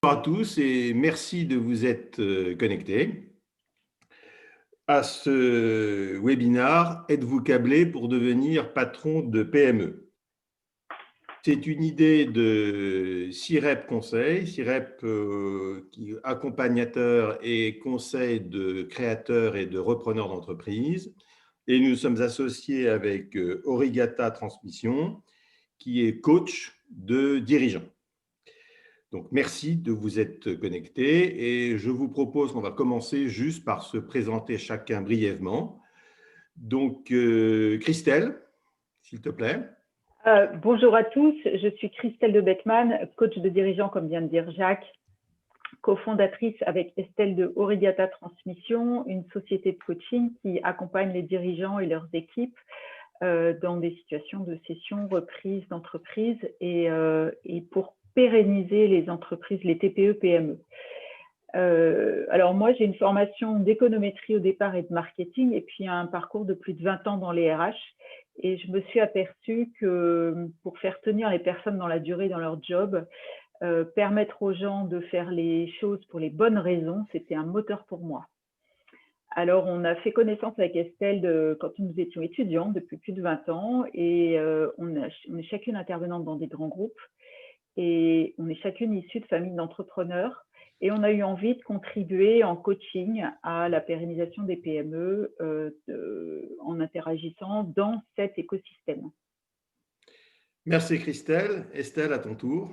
Bonjour à tous et merci de vous être connectés à ce webinaire Êtes-vous câblé pour devenir patron de PME? C'est une idée de CIREP Conseil, CIREP qui est accompagnateur et conseil de créateurs et de repreneurs d'entreprises. Et nous sommes associés avec Origata Transmission, qui est coach de dirigeants. Donc, merci de vous être connectés et je vous propose qu'on va commencer juste par se présenter chacun brièvement. Donc, Christelle, s'il te plaît. Bonjour à tous, je suis Christelle de Bettman, coach de dirigeants comme vient de dire Jacques, cofondatrice avec Estelle de Origata Transmission, une société de coaching qui accompagne les dirigeants et leurs équipes dans des situations de cession, reprise d'entreprise et pour pérenniser les entreprises, les TPE, PME. Alors moi, j'ai une formation d'économétrie au départ et de marketing et puis un parcours de plus de 20 ans dans les RH. Et je me suis aperçue que pour faire tenir les personnes dans la durée dans leur job, permettre aux gens de faire les choses pour les bonnes raisons, c'était un moteur pour moi. Alors, on a fait connaissance avec Estelle quand nous étions étudiants depuis plus de 20 ans et on est chacune intervenante dans des grands groupes et on est chacune issue de familles d'entrepreneurs. Et on a eu envie de contribuer en coaching à la pérennisation des PME en interagissant dans cet écosystème. Merci Christelle. Estelle, à ton tour.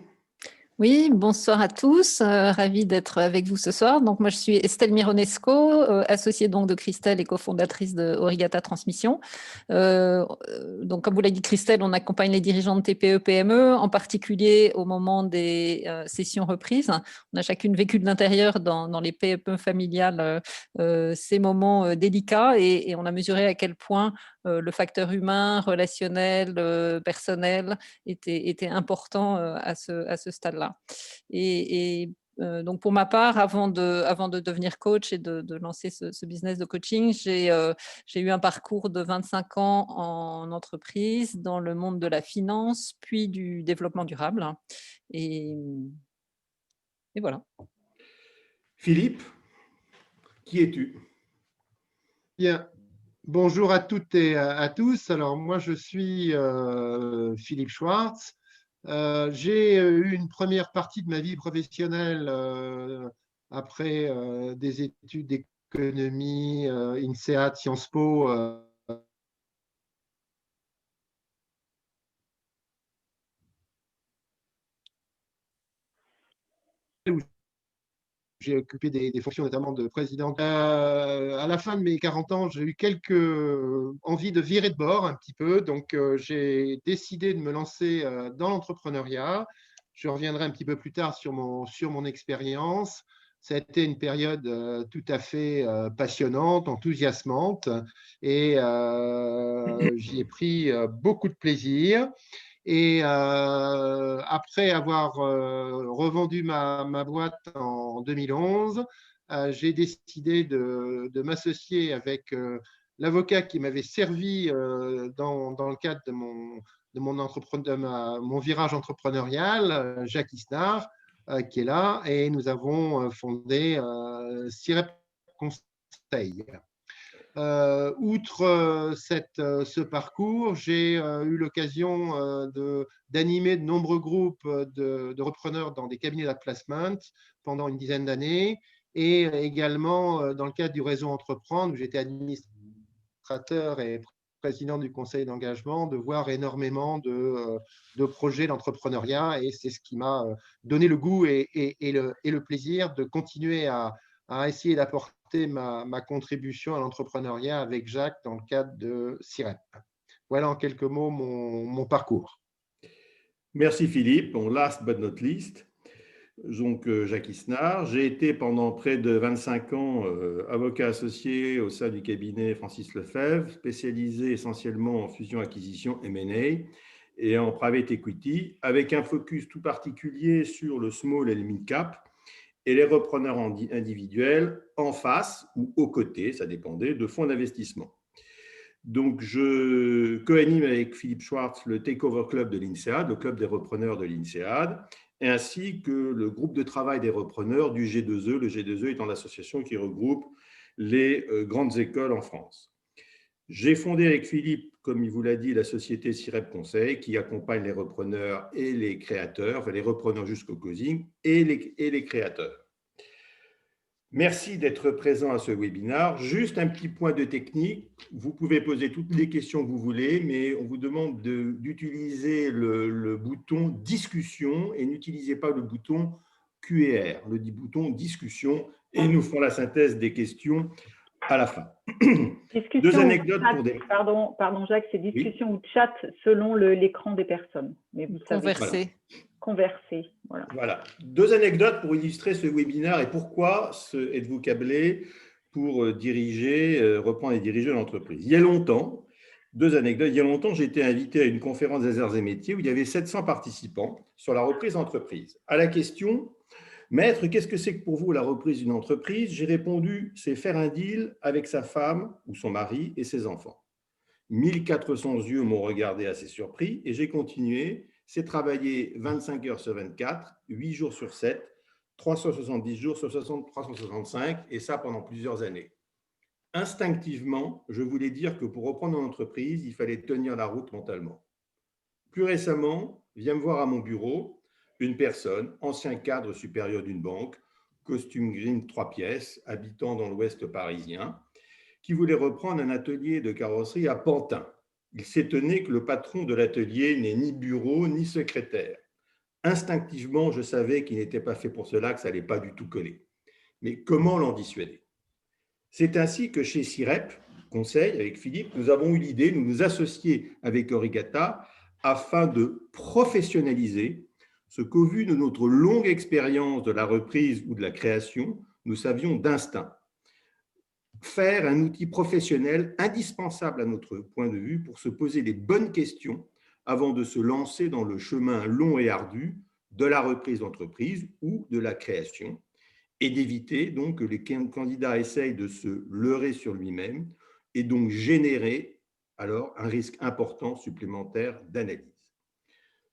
Oui, bonsoir à tous, ravie d'être avec vous ce soir. Donc moi je suis Estelle Mironesco, associée donc de Christelle et cofondatrice de Origata Transmission. Donc comme vous l'a dit Christelle, on accompagne les dirigeants de TPE, PME, en particulier au moment des sessions reprises. On a chacune vécu de l'intérieur dans les PME familiales ces moments délicats et on a mesuré à quel point le facteur humain, relationnel, personnel était important à ce stade-là. Donc pour ma part, avant de devenir coach et de lancer ce business de coaching, j'ai eu un parcours de 25 ans en entreprise, dans le monde de la finance, puis du développement durable. Et voilà. Philippe, qui es-tu? Bien. Bonjour à toutes et à tous. Alors moi je suis Philippe Schwartz. J'ai eu une première partie de ma vie professionnelle après des études d'économie, INSEAD, Sciences Po. Où j'ai occupé des fonctions notamment de président. À la fin de mes 40 ans, j'ai eu quelques envies de virer de bord un petit peu. Donc, j'ai décidé de me lancer dans l'entrepreneuriat. Je reviendrai un petit peu plus tard sur mon expérience. Ça a été une période tout à fait passionnante, enthousiasmante. Et j'y ai pris beaucoup de plaisir. Et après avoir revendu ma boîte en 2011, j'ai décidé de m'associer avec l'avocat qui m'avait servi dans le cadre de mon virage entrepreneurial, Jacques Isnard, qui est là, et nous avons fondé CIREP Conseil. Outre ce parcours, j'ai eu l'occasion d'animer de nombreux groupes de repreneurs dans des cabinets d'outplacement pendant une dizaine d'années et également dans le cadre du réseau Entreprendre où j'étais administrateur et président du conseil d'engagement, de voir énormément de projets d'entrepreneuriat et c'est ce qui m'a donné le goût et le plaisir de continuer à essayer d'apporter ma contribution à l'entrepreneuriat avec Jacques dans le cadre de CIREP. Voilà en quelques mots mon parcours. Merci Philippe. Bon, last but not least, donc Jacques Isnard. J'ai été pendant près de 25 ans avocat associé au sein du cabinet Francis Lefebvre, spécialisé essentiellement en fusion-acquisition M&A et en private equity, avec un focus tout particulier sur le small et le mid-cap, et les repreneurs individuels en face ou aux côtés, ça dépendait, de fonds d'investissement. Donc, je co-anime avec Philippe Schwartz le Takeover Club de l'INSEAD, le club des repreneurs de l'INSEAD, ainsi que le groupe de travail des repreneurs du G2E, le G2E étant l'association qui regroupe les grandes écoles en France. J'ai fondé avec Philippe, comme il vous l'a dit, la société CIREP Conseil, qui accompagne les repreneurs et les créateurs, enfin les repreneurs jusqu'au closing et les créateurs. Merci d'être présent à ce webinaire. Juste un petit point de technique. Vous pouvez poser toutes les questions que vous voulez, mais on vous demande d'utiliser le bouton discussion et n'utilisez pas le bouton Q&R, le bouton discussion, et nous ferons la synthèse des questions à la fin. Discussion Deux anecdotes chat, pour des… Pardon Jacques, c'est discussion Oui. ou chat selon l'écran des personnes. Mais vous savez, Converser. Converser. Voilà. Deux anecdotes pour illustrer ce webinaire et pourquoi êtes-vous câblé pour diriger, reprendre et diriger l'entreprise. Il y a longtemps, deux anecdotes, il y a longtemps, j'ai été invité à une conférence des arts et métiers où il y avait 700 participants sur la reprise d'entreprise. À la question « Maître, qu'est-ce que c'est que pour vous la reprise d'une entreprise ?» J'ai répondu « C'est faire un deal avec sa femme ou son mari et ses enfants. » 1400 yeux m'ont regardé assez surpris et j'ai continué. C'est travailler 25 heures sur 24, 8 jours sur 7, 370 jours sur 365 et ça pendant plusieurs années. Instinctivement, je voulais dire que pour reprendre une entreprise, il fallait tenir la route mentalement. Plus récemment, vient me voir à mon bureau une personne, ancien cadre supérieur d'une banque, costume green 3 pièces, habitant dans l'ouest parisien, qui voulait reprendre un atelier de carrosserie à Pantin. Il s'étonnait que le patron de l'atelier n'ait ni bureau ni secrétaire. Instinctivement, je savais qu'il n'était pas fait pour cela, que ça n'allait pas du tout coller. Mais comment l'en dissuader? C'est ainsi que chez CIREP Conseil, avec Philippe, nous avons eu l'idée de nous associer avec Origata afin de professionnaliser ce qu'au vu de notre longue expérience de la reprise ou de la création, nous savions d'instinct. Faire un outil professionnel indispensable à notre point de vue pour se poser les bonnes questions avant de se lancer dans le chemin long et ardu de la reprise d'entreprise ou de la création et d'éviter donc que les candidats essayent de se leurrer sur lui-même et donc générer alors un risque important supplémentaire d'analyse.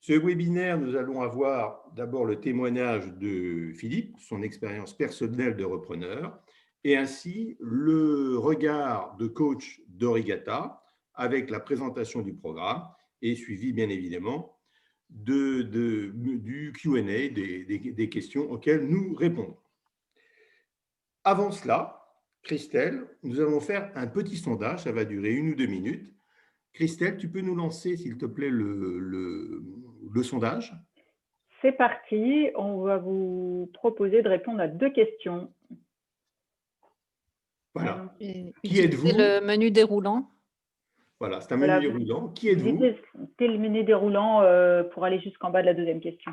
Ce webinaire, nous allons avoir d'abord le témoignage de Philippe, son expérience personnelle de repreneur, et ainsi le regard de coach d'Origata avec la présentation du programme et suivi bien évidemment du Q&A, des questions auxquelles nous répondons. Avant cela, Christelle, nous allons faire un petit sondage, ça va durer 1 ou 2 minutes. Christelle, tu peux nous lancer, s'il te plaît, le sondage? C'est parti, on va vous proposer de répondre à 2 questions. Voilà. Qui êtes-vous? Le menu déroulant. Voilà, c'est un menu déroulant. Qui êtes-vous? C'est le menu déroulant pour aller jusqu'en bas de la 2e question.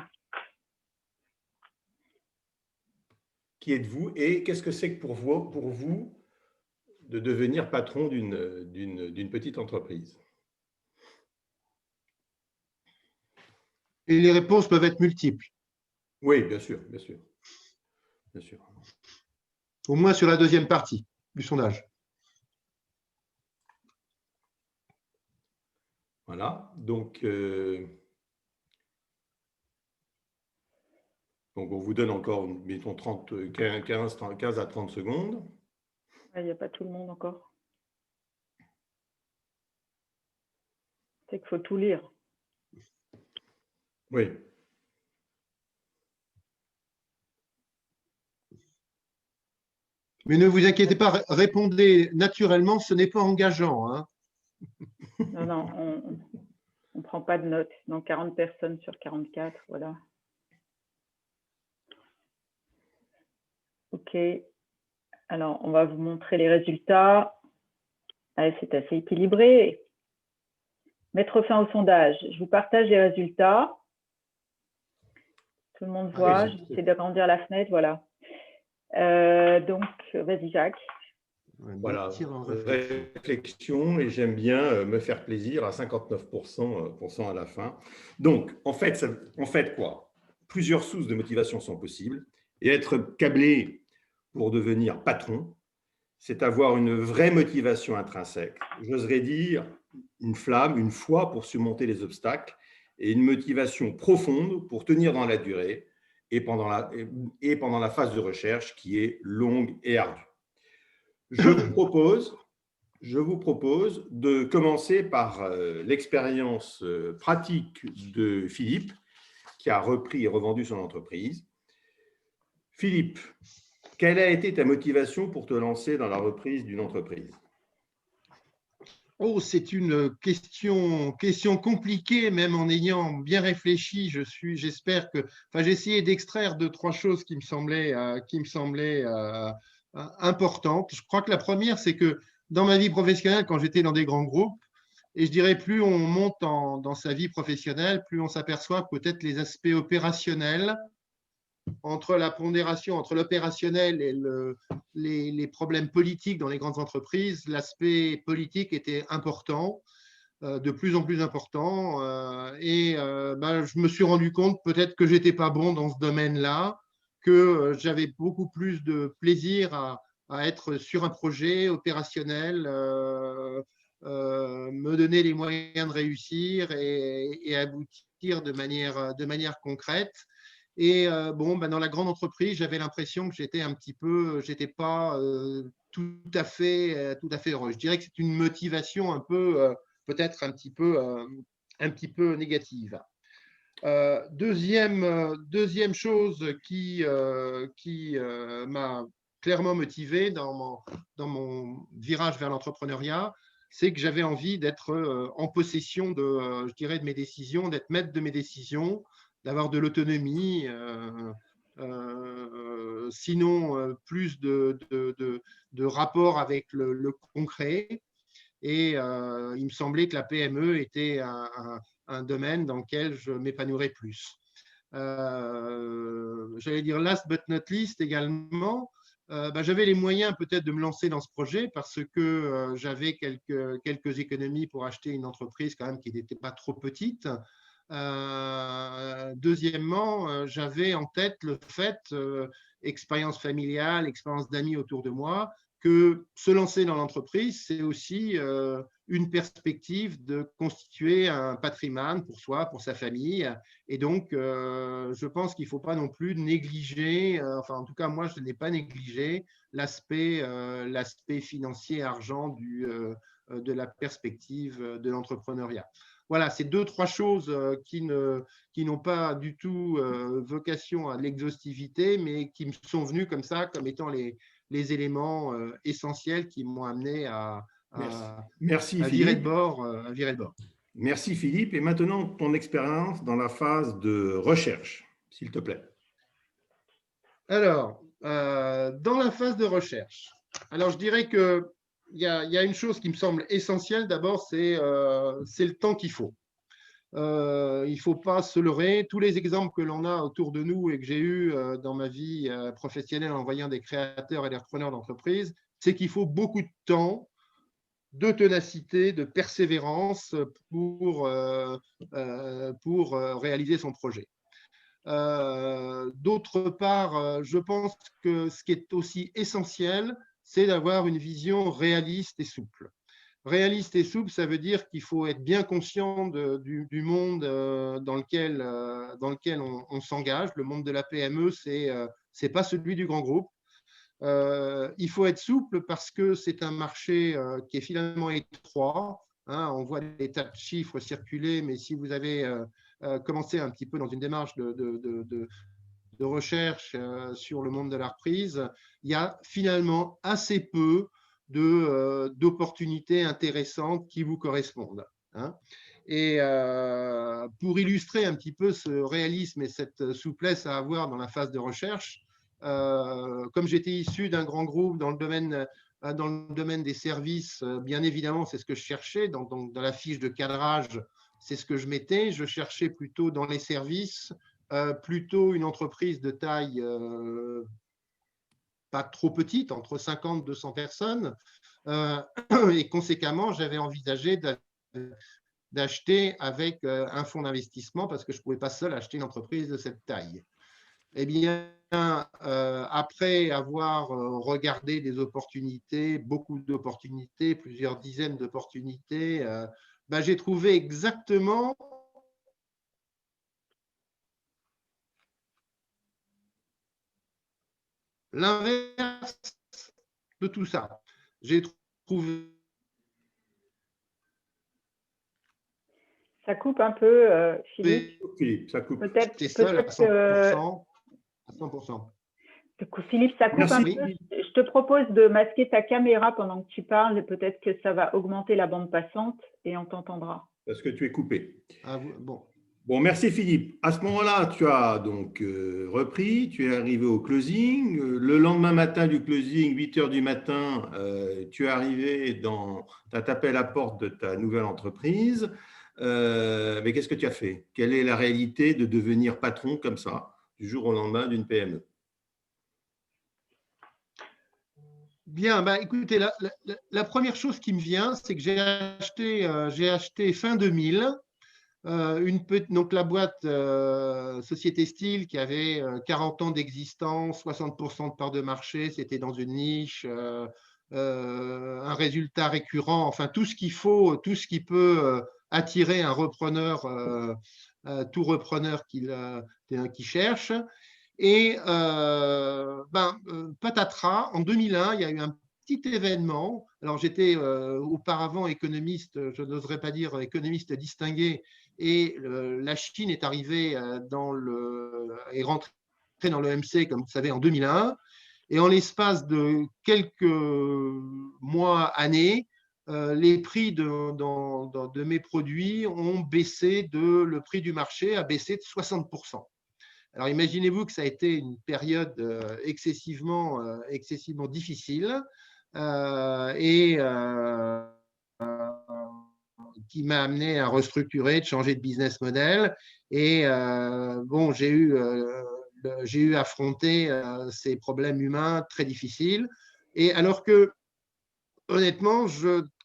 Qui êtes-vous et qu'est-ce que c'est que pour vous de devenir patron d'une petite entreprise? Et les réponses peuvent être multiples. Oui, bien sûr, bien sûr. Bien sûr. Au moins sur la 2e partie du sondage. Voilà, donc on vous donne encore, mettons, 15 à 30 secondes. Il n'y a pas tout le monde encore. C'est qu'il faut tout lire. Oui. Mais ne vous inquiétez pas, répondez naturellement, ce n'est pas engageant. Hein. Non, on ne prend pas de notes. Donc 40 personnes sur 44, voilà. OK. Alors, on va vous montrer les résultats. C'est assez équilibré. Mettre fin au sondage. Je vous partage les résultats. Tout le monde voit. J'essaie d'agrandir la fenêtre. Voilà. Donc, vas-y, Jacques. Voilà, réflexion et j'aime bien me faire plaisir à 59% à la fin. Donc, en fait quoi? Plusieurs sources de motivation sont possibles et être câblé pour devenir patron, c'est avoir une vraie motivation intrinsèque. J'oserais dire une flamme, une foi pour surmonter les obstacles et une motivation profonde pour tenir dans la durée et pendant la phase de recherche qui est longue et ardue. Je vous propose de commencer par l'expérience pratique de Philippe, qui a repris et revendu son entreprise. Philippe, quelle a été ta motivation pour te lancer dans la reprise d'une entreprise? Oh, c'est une question compliquée, même en ayant bien réfléchi. J'espère que, j'ai essayé d'extraire 2-3 choses qui me semblaient importantes. Je crois que la première, c'est que dans ma vie professionnelle, quand j'étais dans des grands groupes, et je dirais plus on monte dans sa vie professionnelle, plus on s'aperçoit peut-être les aspects opérationnels entre la pondération entre l'opérationnel et les problèmes politiques dans les grandes entreprises. L'aspect politique était important, de plus en plus important, je me suis rendu compte peut-être que j'étais pas bon dans ce domaine-là, que j'avais beaucoup plus de plaisir à être sur un projet opérationnel, me donner les moyens de réussir et aboutir de manière concrète. Et dans la grande entreprise, j'avais l'impression que j'étais pas tout à fait heureux. Je dirais que c'est une motivation un peu, peut-être un petit peu négative. Deuxième chose qui m'a clairement motivé dans mon virage vers l'entrepreneuriat, c'est que j'avais envie d'être en possession de mes décisions, d'être maître de mes décisions, d'avoir de l'autonomie, sinon plus de rapport avec le concret. Et il me semblait que la PME était un domaine dans lequel je m'épanouirais plus. J'allais dire last but not least également, j'avais les moyens peut-être de me lancer dans ce projet parce que j'avais quelques économies pour acheter une entreprise quand même qui n'était pas trop petite. Deuxièmement, j'avais en tête le fait, expérience familiale, expérience d'amis autour de moi, que se lancer dans l'entreprise, c'est aussi une perspective de constituer un patrimoine pour soi, pour sa famille. Et donc, je pense qu'il ne faut pas non plus négliger, en tout cas, moi, je n'ai pas négligé l'aspect financier, argent de la perspective de l'entrepreneuriat. Voilà, c'est 2-3 choses qui n'ont pas du tout vocation à l'exhaustivité, mais qui me sont venues comme ça, comme étant les éléments essentiels qui m'ont amené à virer de bord. Merci Philippe. Et maintenant, ton expérience dans la phase de recherche, s'il te plaît. Alors, dans la phase de recherche, je dirais que il y a une chose qui me semble essentielle. D'abord, c'est le temps qu'il faut. Il ne faut pas se leurrer. Tous les exemples que l'on a autour de nous et que j'ai eu dans ma vie professionnelle en voyant des créateurs et des repreneurs d'entreprise, c'est qu'il faut beaucoup de temps, de ténacité, de persévérance pour réaliser son projet. D'autre part, je pense que ce qui est aussi essentiel, c'est d'avoir une vision réaliste et souple. Réaliste et souple, ça veut dire qu'il faut être bien conscient du monde dans lequel on s'engage. Le monde de la PME, c'est pas celui du grand groupe. Il faut être souple parce que c'est un marché qui est finalement étroit. On voit des tas de chiffres circuler, mais si vous avez commencé un petit peu dans une démarche de recherche sur le monde de la reprise, il y a finalement assez peu d'opportunités intéressantes qui vous correspondent. Et pour illustrer un petit peu ce réalisme et cette souplesse à avoir dans la phase de recherche, comme j'étais issu d'un grand groupe dans le domaine des services, bien évidemment, c'est ce que je cherchais. Dans la fiche de cadrage, c'est ce que je mettais. Je cherchais plutôt dans les services, plutôt une entreprise de taille pas trop petite, entre 50 et 200 personnes. Et conséquemment, j'avais envisagé d'acheter avec un fonds d'investissement parce que je ne pouvais pas seul acheter une entreprise de cette taille. Eh bien, après avoir regardé des opportunités, beaucoup d'opportunités, plusieurs dizaines d'opportunités, j'ai trouvé exactement l'inverse de tout ça. J'ai trouvé… Ça coupe un peu, Philippe. Philippe, ça coupe. J'étais seul à 100%. À 100%. Philippe, ça coupe Merci. un peu. Je te propose de masquer ta caméra pendant que tu parles et peut-être que ça va augmenter la bande passante et on t'entendra. Parce que tu es coupé. Ah, bon. Bon, merci Philippe. À ce moment-là, tu as donc repris, tu es arrivé au closing. Le lendemain matin du closing, 8 heures du matin, tu es arrivé tu as tapé à la porte de ta nouvelle entreprise. Mais qu'est-ce que tu as fait? Quelle est la réalité de devenir patron comme ça, du jour au lendemain d'une PME? Bien, bah, écoutez, la première chose qui me vient, c'est que j'ai acheté fin 2000 donc la boîte Société Style qui avait 40 ans d'existence, 60% de part de marché, c'était dans une niche, un résultat récurrent, enfin tout ce qu'il faut, tout ce qui peut attirer un repreneur, tout repreneur qui cherche. Et patatras, en 2001, il y a eu un petit événement. Alors, j'étais auparavant économiste, je n'oserais pas dire économiste distingué, et la Chine est arrivée est rentrée dans l'OMC, comme vous savez, en 2001. Et en l'espace de quelques mois, années, les prix de mes produits ont baissé le prix du marché a baissé de 60%. Alors, imaginez-vous que ça a été une période excessivement difficile et qui m'a amené à restructurer, de changer de business model. Et bon, j'ai eu à affronter ces problèmes humains très difficiles. Et alors que, honnêtement,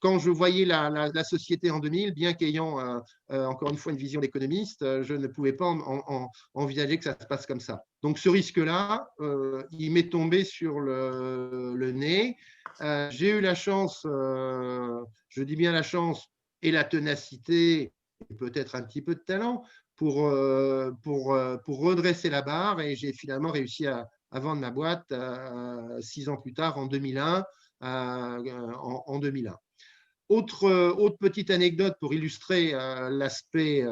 quand je voyais la société en 2000, bien qu'ayant encore une fois une vision d'économiste, je ne pouvais pas envisager que ça se passe comme ça. Donc ce risque-là, il m'est tombé sur le nez. J'ai eu la chance, je dis bien la chance, et la ténacité, et peut-être un petit peu de talent, pour redresser la barre, et j'ai finalement réussi à vendre ma boîte 6 ans plus tard, en 2001. En 2001. Autre petite anecdote pour illustrer l'aspect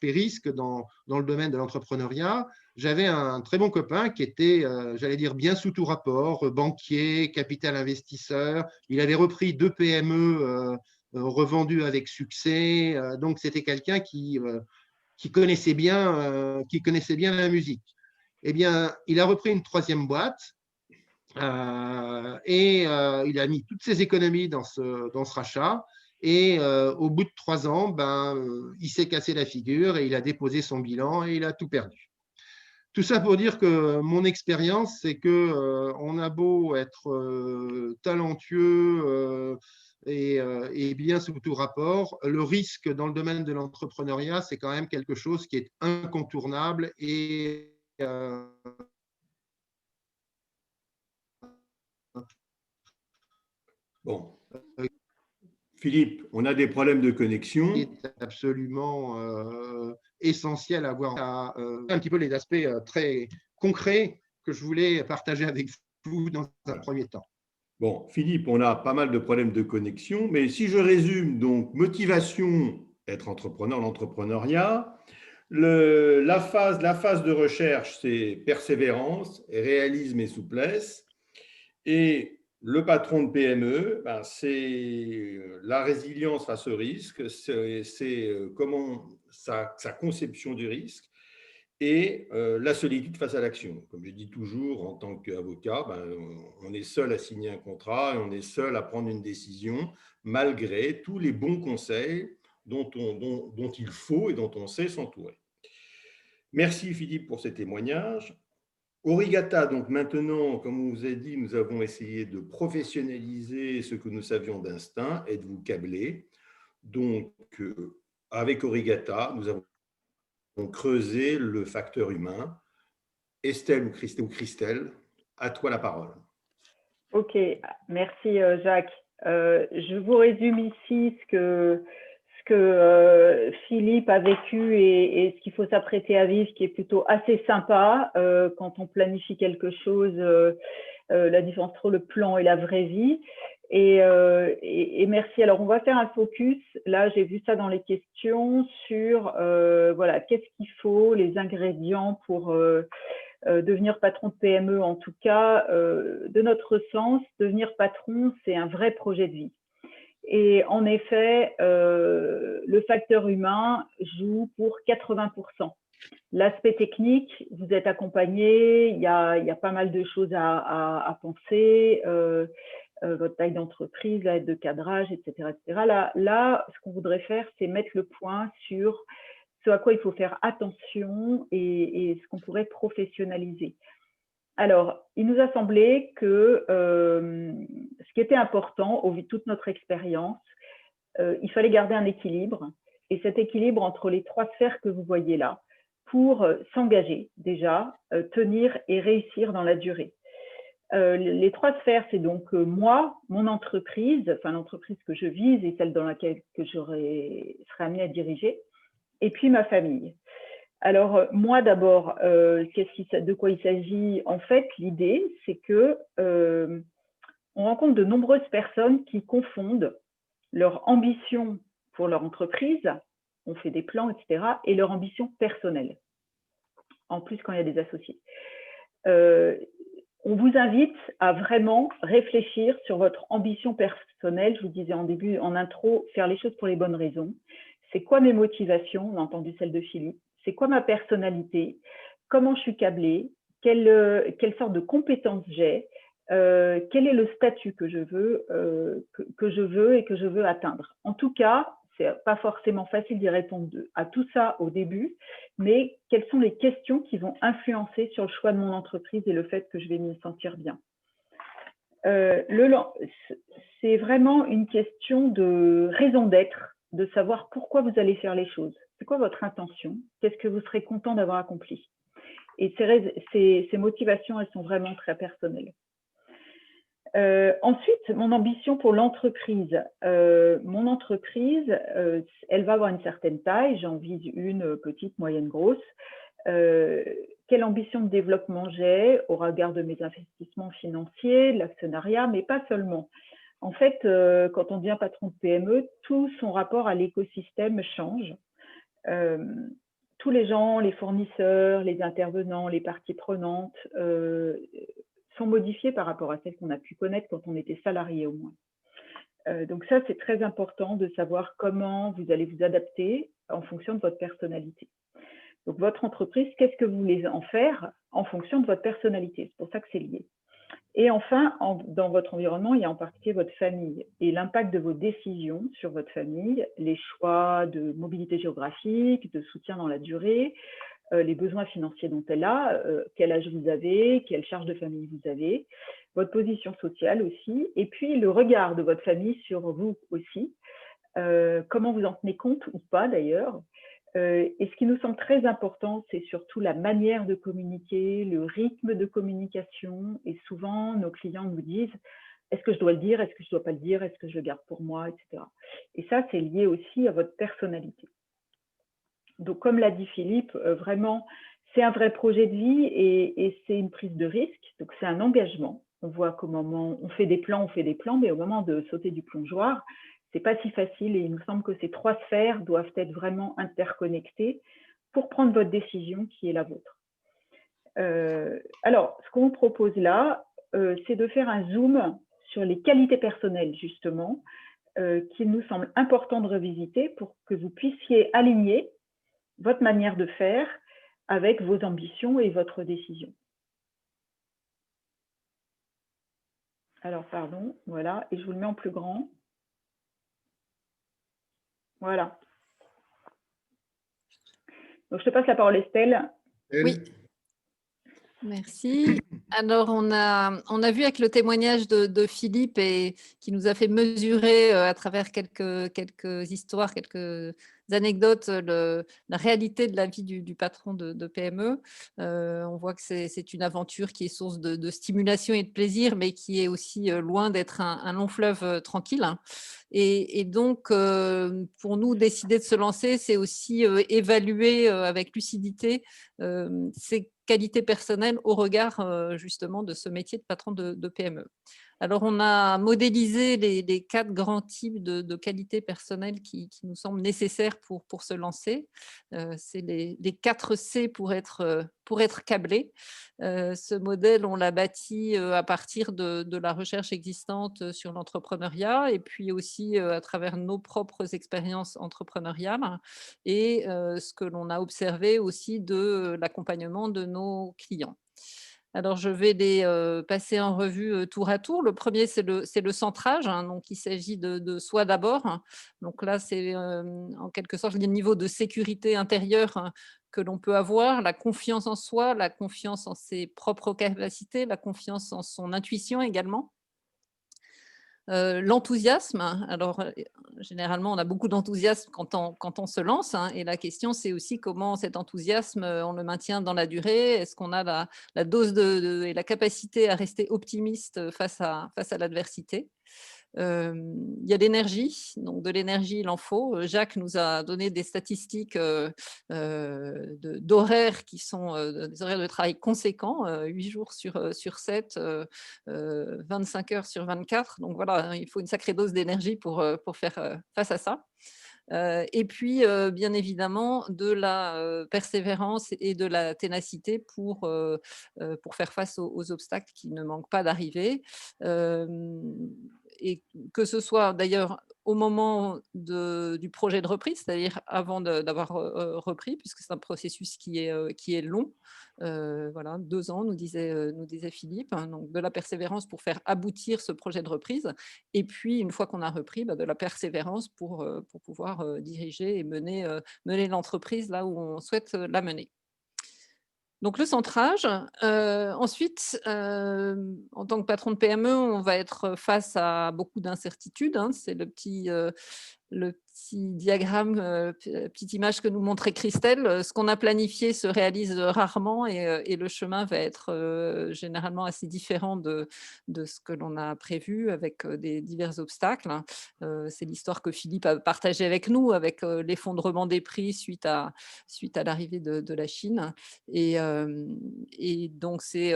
risque dans le domaine de l'entrepreneuriat. J'avais un très bon copain qui était, j'allais dire, bien sous tout rapport, banquier, capital investisseur. Il avait repris 2 PME revendues avec succès. Donc, c'était quelqu'un qui connaissait bien la musique. Eh bien, il a repris une 3e boîte. Et il a mis toutes ses économies dans ce rachat. Et au bout de 3 ans, il s'est cassé la figure et il a déposé son bilan et il a tout perdu. Tout ça pour dire que mon expérience, c'est que on a beau être talentueux et bien sous tout rapport, le risque dans le domaine de l'entrepreneuriat, c'est quand même quelque chose qui est incontournable et Bon. Philippe, on a des problèmes de connexion. C'est absolument essentiel à voir un petit peu les aspects très concrets que je voulais partager avec vous dans un premier temps. Bon, Philippe, on a pas mal de problèmes de connexion, mais si je résume, donc motivation, être entrepreneur, l'entrepreneuriat. La phase de recherche, c'est persévérance, réalisme et souplesse. Et le patron de PME, c'est la résilience face au risque, c'est comment sa conception du risque et la solitude face à l'action. Comme je dis toujours, en tant qu'avocat, on est seul à signer un contrat et on est seul à prendre une décision malgré tous les bons conseils dont il faut et dont on sait s'entourer. Merci Philippe pour ces témoignages. Origata, donc maintenant, comme on vous a dit, nous avons essayé de professionnaliser ce que nous savions d'instinct et de vous câbler. Donc, avec Origata, nous avons creusé le facteur humain. Estelle ou Christelle, à toi la parole. Ok, merci Jacques. Je vous résume ici ce que Philippe a vécu et ce qu'il faut s'apprêter à vivre, qui est plutôt assez sympa quand on planifie quelque chose, la différence entre le plan et la vraie vie. Et merci. Alors, on va faire un focus. Là, j'ai vu ça dans les questions sur voilà, qu'est-ce qu'il faut, les ingrédients pour devenir patron de PME. En tout cas, de notre sens, devenir patron, c'est un vrai projet de vie. Et en effet, le facteur humain joue pour 80%. L'aspect technique, vous êtes accompagné, il y a pas mal de choses à penser, votre taille d'entreprise, l'aide de cadrage, etc. etc. Là, ce qu'on voudrait faire, c'est mettre le point sur ce à quoi il faut faire attention et ce qu'on pourrait professionnaliser. Alors, il nous a semblé que ce qui était important, au vu de toute notre expérience, il fallait garder un équilibre. Et cet équilibre entre les 3 sphères que vous voyez là, pour s'engager déjà, tenir et réussir dans la durée. Les 3 sphères, c'est donc moi, mon entreprise, enfin l'entreprise que je vise et celle dans laquelle que je serai amenée à diriger, et puis ma famille. Alors, moi d'abord, de quoi il s'agit? En fait, l'idée, c'est que on rencontre de nombreuses personnes qui confondent leur ambition pour leur entreprise, on fait des plans, etc., et leur ambition personnelle, en plus quand il y a des associés. On vous invite à vraiment réfléchir sur votre ambition personnelle. Je vous disais en début, en intro, faire les choses pour les bonnes raisons. C'est quoi mes motivations? On a entendu celle de Philippe. C'est quoi ma personnalité? Comment je suis câblée? Quelle sorte de compétences j'ai? Quel est le statut que je veux et que je veux atteindre? En tout cas, c'est pas forcément facile d'y répondre à tout ça au début, mais quelles sont les questions qui vont influencer sur le choix de mon entreprise et le fait que je vais m'y sentir bien? C'est vraiment une question de raison d'être, de savoir pourquoi vous allez faire les choses. C'est quoi votre intention? Qu'est-ce que vous serez content d'avoir accompli? Et ces motivations, elles sont vraiment très personnelles. Ensuite, mon ambition pour l'entreprise. Mon entreprise, elle va avoir une certaine taille. J'en vise une petite, moyenne, grosse. Quelle ambition de développement j'ai au regard de mes investissements financiers, de l'actionnariat, mais pas seulement. En fait, quand on devient patron de PME, tout son rapport à l'écosystème change. Tous les gens, les fournisseurs, les intervenants, les parties prenantes sont modifiés par rapport à celles qu'on a pu connaître quand on était salarié au moins. Donc ça, c'est très important de savoir comment vous allez vous adapter en fonction de votre personnalité. Donc votre entreprise, qu'est-ce que vous voulez en faire en fonction de votre personnalité? C'est pour ça que c'est lié. Et enfin, dans votre environnement, il y a en particulier votre famille et l'impact de vos décisions sur votre famille, les choix de mobilité géographique, de soutien dans la durée, les besoins financiers dont elle a, quel âge vous avez, quelle charge de famille vous avez, votre position sociale aussi, et puis le regard de votre famille sur vous aussi, comment vous en tenez compte ou pas d'ailleurs. Et ce qui nous semble très important, c'est surtout la manière de communiquer, le rythme de communication. Et souvent, nos clients nous disent, est-ce que je dois le dire, est-ce que je ne dois pas le dire, est-ce que je le garde pour moi, etc. Et ça, c'est lié aussi à votre personnalité. Donc, comme l'a dit Philippe, vraiment, c'est un vrai projet de vie et c'est une prise de risque. Donc, c'est un engagement. On voit qu'au moment, on fait des plans, mais au moment de sauter du plongeoir, c'est pas si facile et il me semble que ces 3 sphères doivent être vraiment interconnectées pour prendre votre décision qui est la vôtre. Alors, ce qu'on vous propose là, c'est de faire un zoom sur les qualités personnelles, justement, qu'il nous semble important de revisiter pour que vous puissiez aligner votre manière de faire avec vos ambitions et votre décision. Alors, pardon, voilà, et je vous le mets en plus grand. Voilà. Donc, je te passe la parole, Estelle. Oui. Merci. Alors, on a vu avec le témoignage de Philippe et qui nous a fait mesurer à travers quelques histoires, quelques anecdotes, la réalité de la vie du patron de PME. On voit que c'est une aventure qui est source de stimulation et de plaisir, mais qui est aussi loin d'être un long fleuve tranquille. Et donc, pour nous, décider de se lancer, c'est aussi évaluer avec lucidité ses qualités personnelles au regard justement de ce métier de patron de PME. Alors, on a modélisé les 4 grands types de qualités personnelles qui nous semblent nécessaires pour se lancer. C'est les 4 C pour être câblé. Ce modèle, on l'a bâti à partir de la recherche existante sur l'entrepreneuriat et puis aussi à travers nos propres expériences entrepreneuriales et ce que l'on a observé aussi de l'accompagnement de nos clients. Alors, je vais les passer en revue tour à tour. Le premier, c'est le centrage. Hein, donc, il s'agit de soi d'abord. Donc là, c'est en quelque sorte le niveau de sécurité intérieure que l'on peut avoir, la confiance en soi, la confiance en ses propres capacités, la confiance en son intuition également. L'enthousiasme, alors généralement on a beaucoup d'enthousiasme quand on se lance hein, et la question c'est aussi comment cet enthousiasme on le maintient dans la durée, est-ce qu'on a la dose et la capacité à rester optimiste face à l'adversité. Il y a l'énergie, donc de l'énergie il en faut. Jacques nous a donné des statistiques d'horaires qui sont des horaires de travail conséquents, 8 jours sur 7, 25 heures sur 24. Donc voilà, hein, il faut une sacrée dose d'énergie pour faire face à ça. Et puis, bien évidemment, de la persévérance et de la ténacité pour faire face aux obstacles qui ne manquent pas d'arriver. Et que ce soit d'ailleurs au moment du projet de reprise, c'est-à-dire avant d'avoir repris, puisque c'est un processus qui est long. Voilà, 2 ans, nous disait Philippe, hein, donc de la persévérance pour faire aboutir ce projet de reprise. Et puis, une fois qu'on a repris, de la persévérance pour pouvoir diriger et mener l'entreprise là où on souhaite la mener. Donc, le centrage. Ensuite, en tant que patron de PME, on va être face à beaucoup d'incertitudes. Hein. C'est le petit diagramme, petite image que nous montrait Christelle. Ce qu'on a planifié se réalise rarement et le chemin va être généralement assez différent de ce que l'on a prévu avec des divers obstacles. C'est l'histoire que Philippe a partagée avec nous, avec l'effondrement des prix suite à l'arrivée de la Chine. Et donc, c'est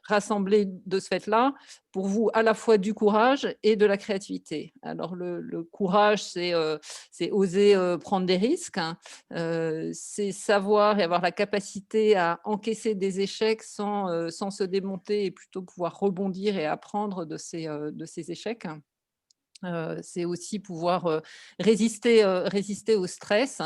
rassembler de ce fait-là, pour vous, à la fois du courage et de la créativité. Alors, le courage, c'est oser prendre des risques, hein. C'est savoir et avoir la capacité à encaisser des échecs sans se démonter et plutôt pouvoir rebondir et apprendre de ces échecs. C'est aussi pouvoir résister au stress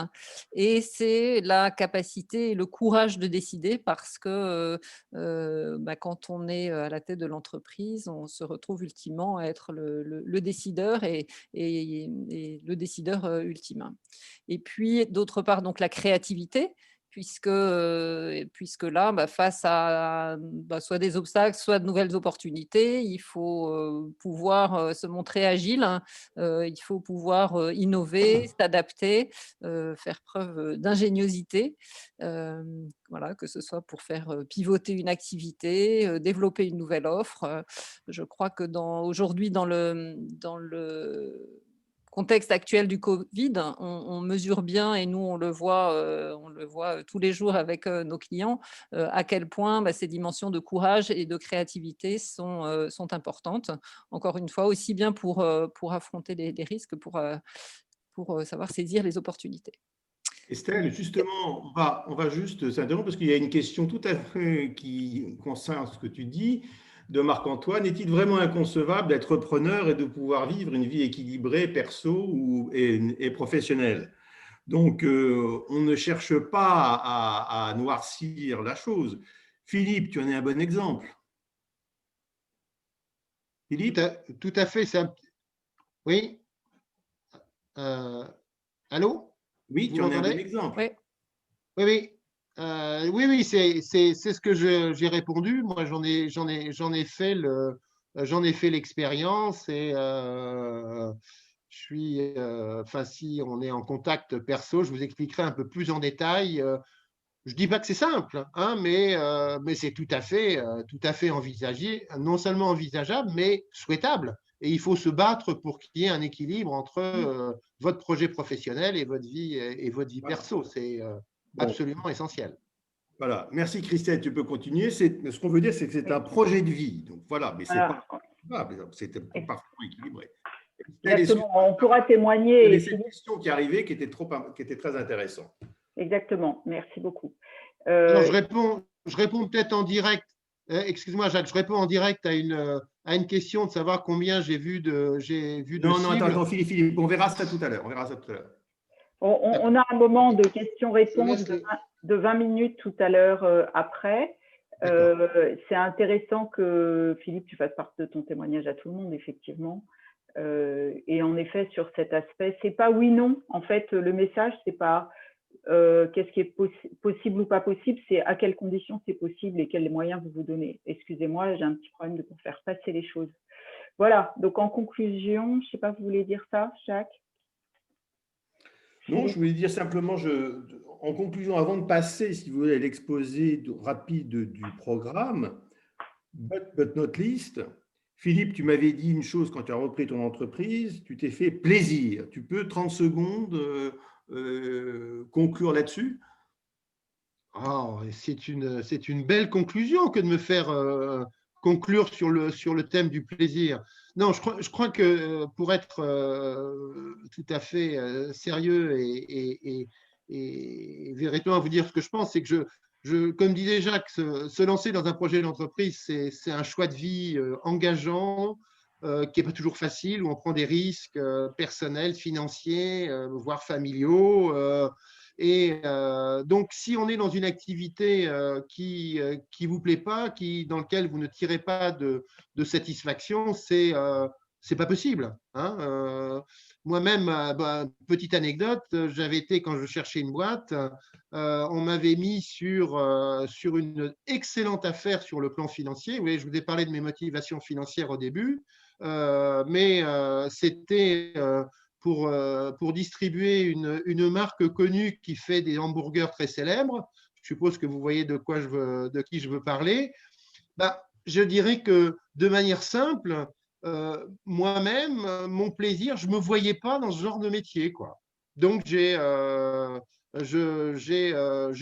et c'est la capacité et le courage de décider parce que quand on est à la tête de l'entreprise, on se retrouve ultimement à être le décideur et le décideur ultime. Et puis d'autre part, donc la créativité, puisque là, face à soit des obstacles, soit de nouvelles opportunités, il faut pouvoir se montrer agile, il faut pouvoir innover, s'adapter, faire preuve d'ingéniosité, voilà, que ce soit pour faire pivoter une activité, développer une nouvelle offre. Je crois que aujourd'hui, dans le contexte actuel du Covid, on mesure bien et nous on le voit tous les jours avec nos clients à quel point ces dimensions de courage et de créativité sont importantes. Encore une fois, aussi bien pour affronter les risques, pour savoir saisir les opportunités. Estelle, justement, on va juste s'interrompre parce qu'il y a une question tout à fait qui concerne ce que tu dis de Marc-Antoine. Est-il vraiment inconcevable d'être preneur et de pouvoir vivre une vie équilibrée perso et professionnelle? Donc, on ne cherche pas à noircir la chose. Philippe, tu en es un bon exemple. Philippe? Tout à fait. Oui. Allô? Oui, Vous tu en es un bon m'entendez? exemple. Oui. Oui. Oui, c'est ce que j'ai répondu. Moi, j'en ai fait l'expérience et je suis, si on est en contact perso, je vous expliquerai un peu plus en détail. Je dis pas que c'est simple, hein, mais c'est tout à fait envisagé, non seulement envisageable, mais souhaitable et il faut se battre pour qu'il y ait un équilibre entre votre projet professionnel et votre vie perso. C'est absolument essentiel. Voilà, merci Christelle, tu peux continuer. Ce qu'on veut dire, c'est que c'est un projet de vie. Donc voilà, mais c'est pas, c'était parfaitement équilibré. Exactement, on pourra témoigner. Il y avait cette question qui arrivait qui était très intéressante. Exactement, merci beaucoup. Alors, je réponds peut-être en direct. Excuse-moi, Jacques, je réponds en direct à une question de savoir combien j'ai vu de cibles. Non, attends, Philippe, on verra ça tout à l'heure. On a un moment de questions-réponses de 20 minutes tout à l'heure après. C'est intéressant que, Philippe, tu fasses part de ton témoignage à tout le monde, effectivement. Et en effet, sur cet aspect, c'est pas oui-non. En fait, le message, c'est pas qu'est-ce qui est possible ou pas possible, c'est à quelles conditions c'est possible et quels moyens vous vous donnez. Excusez-moi, j'ai un petit problème pour faire passer les choses. Voilà, donc en conclusion, je ne sais pas, vous voulez dire ça, Jacques? Non, je voulais dire simplement, en conclusion, avant de passer, si vous voulez, à l'exposé rapide du programme, but not least, Philippe, tu m'avais dit une chose quand tu as repris ton entreprise, tu t'es fait plaisir. Tu peux 30 secondes conclure là-dessus? Oh, c'est une belle conclusion que de me faire conclure sur le thème du plaisir. Non, je crois que pour être tout à fait sérieux et véritablement vous dire ce que je pense, c'est que comme disait Jacques, se lancer dans un projet d'entreprise, c'est un choix de vie engageant, qui n'est pas toujours facile, où on prend des risques personnels, financiers, voire familiaux. Et donc, si on est dans une activité qui vous plaît pas, dans laquelle vous ne tirez pas de satisfaction, c'est pas possible. Hein. Moi-même, petite anecdote, j'avais été, quand je cherchais une boîte, on m'avait mis sur une excellente affaire sur le plan financier. Vous voyez, je vous ai parlé de mes motivations financières au début, mais c'était pour distribuer une marque connue qui fait des hamburgers très célèbres. Je suppose que vous voyez de qui je veux parler. Je dirais que de manière simple, moi-même, mon plaisir, je ne me voyais pas dans ce genre de métier, quoi. Donc, j'ai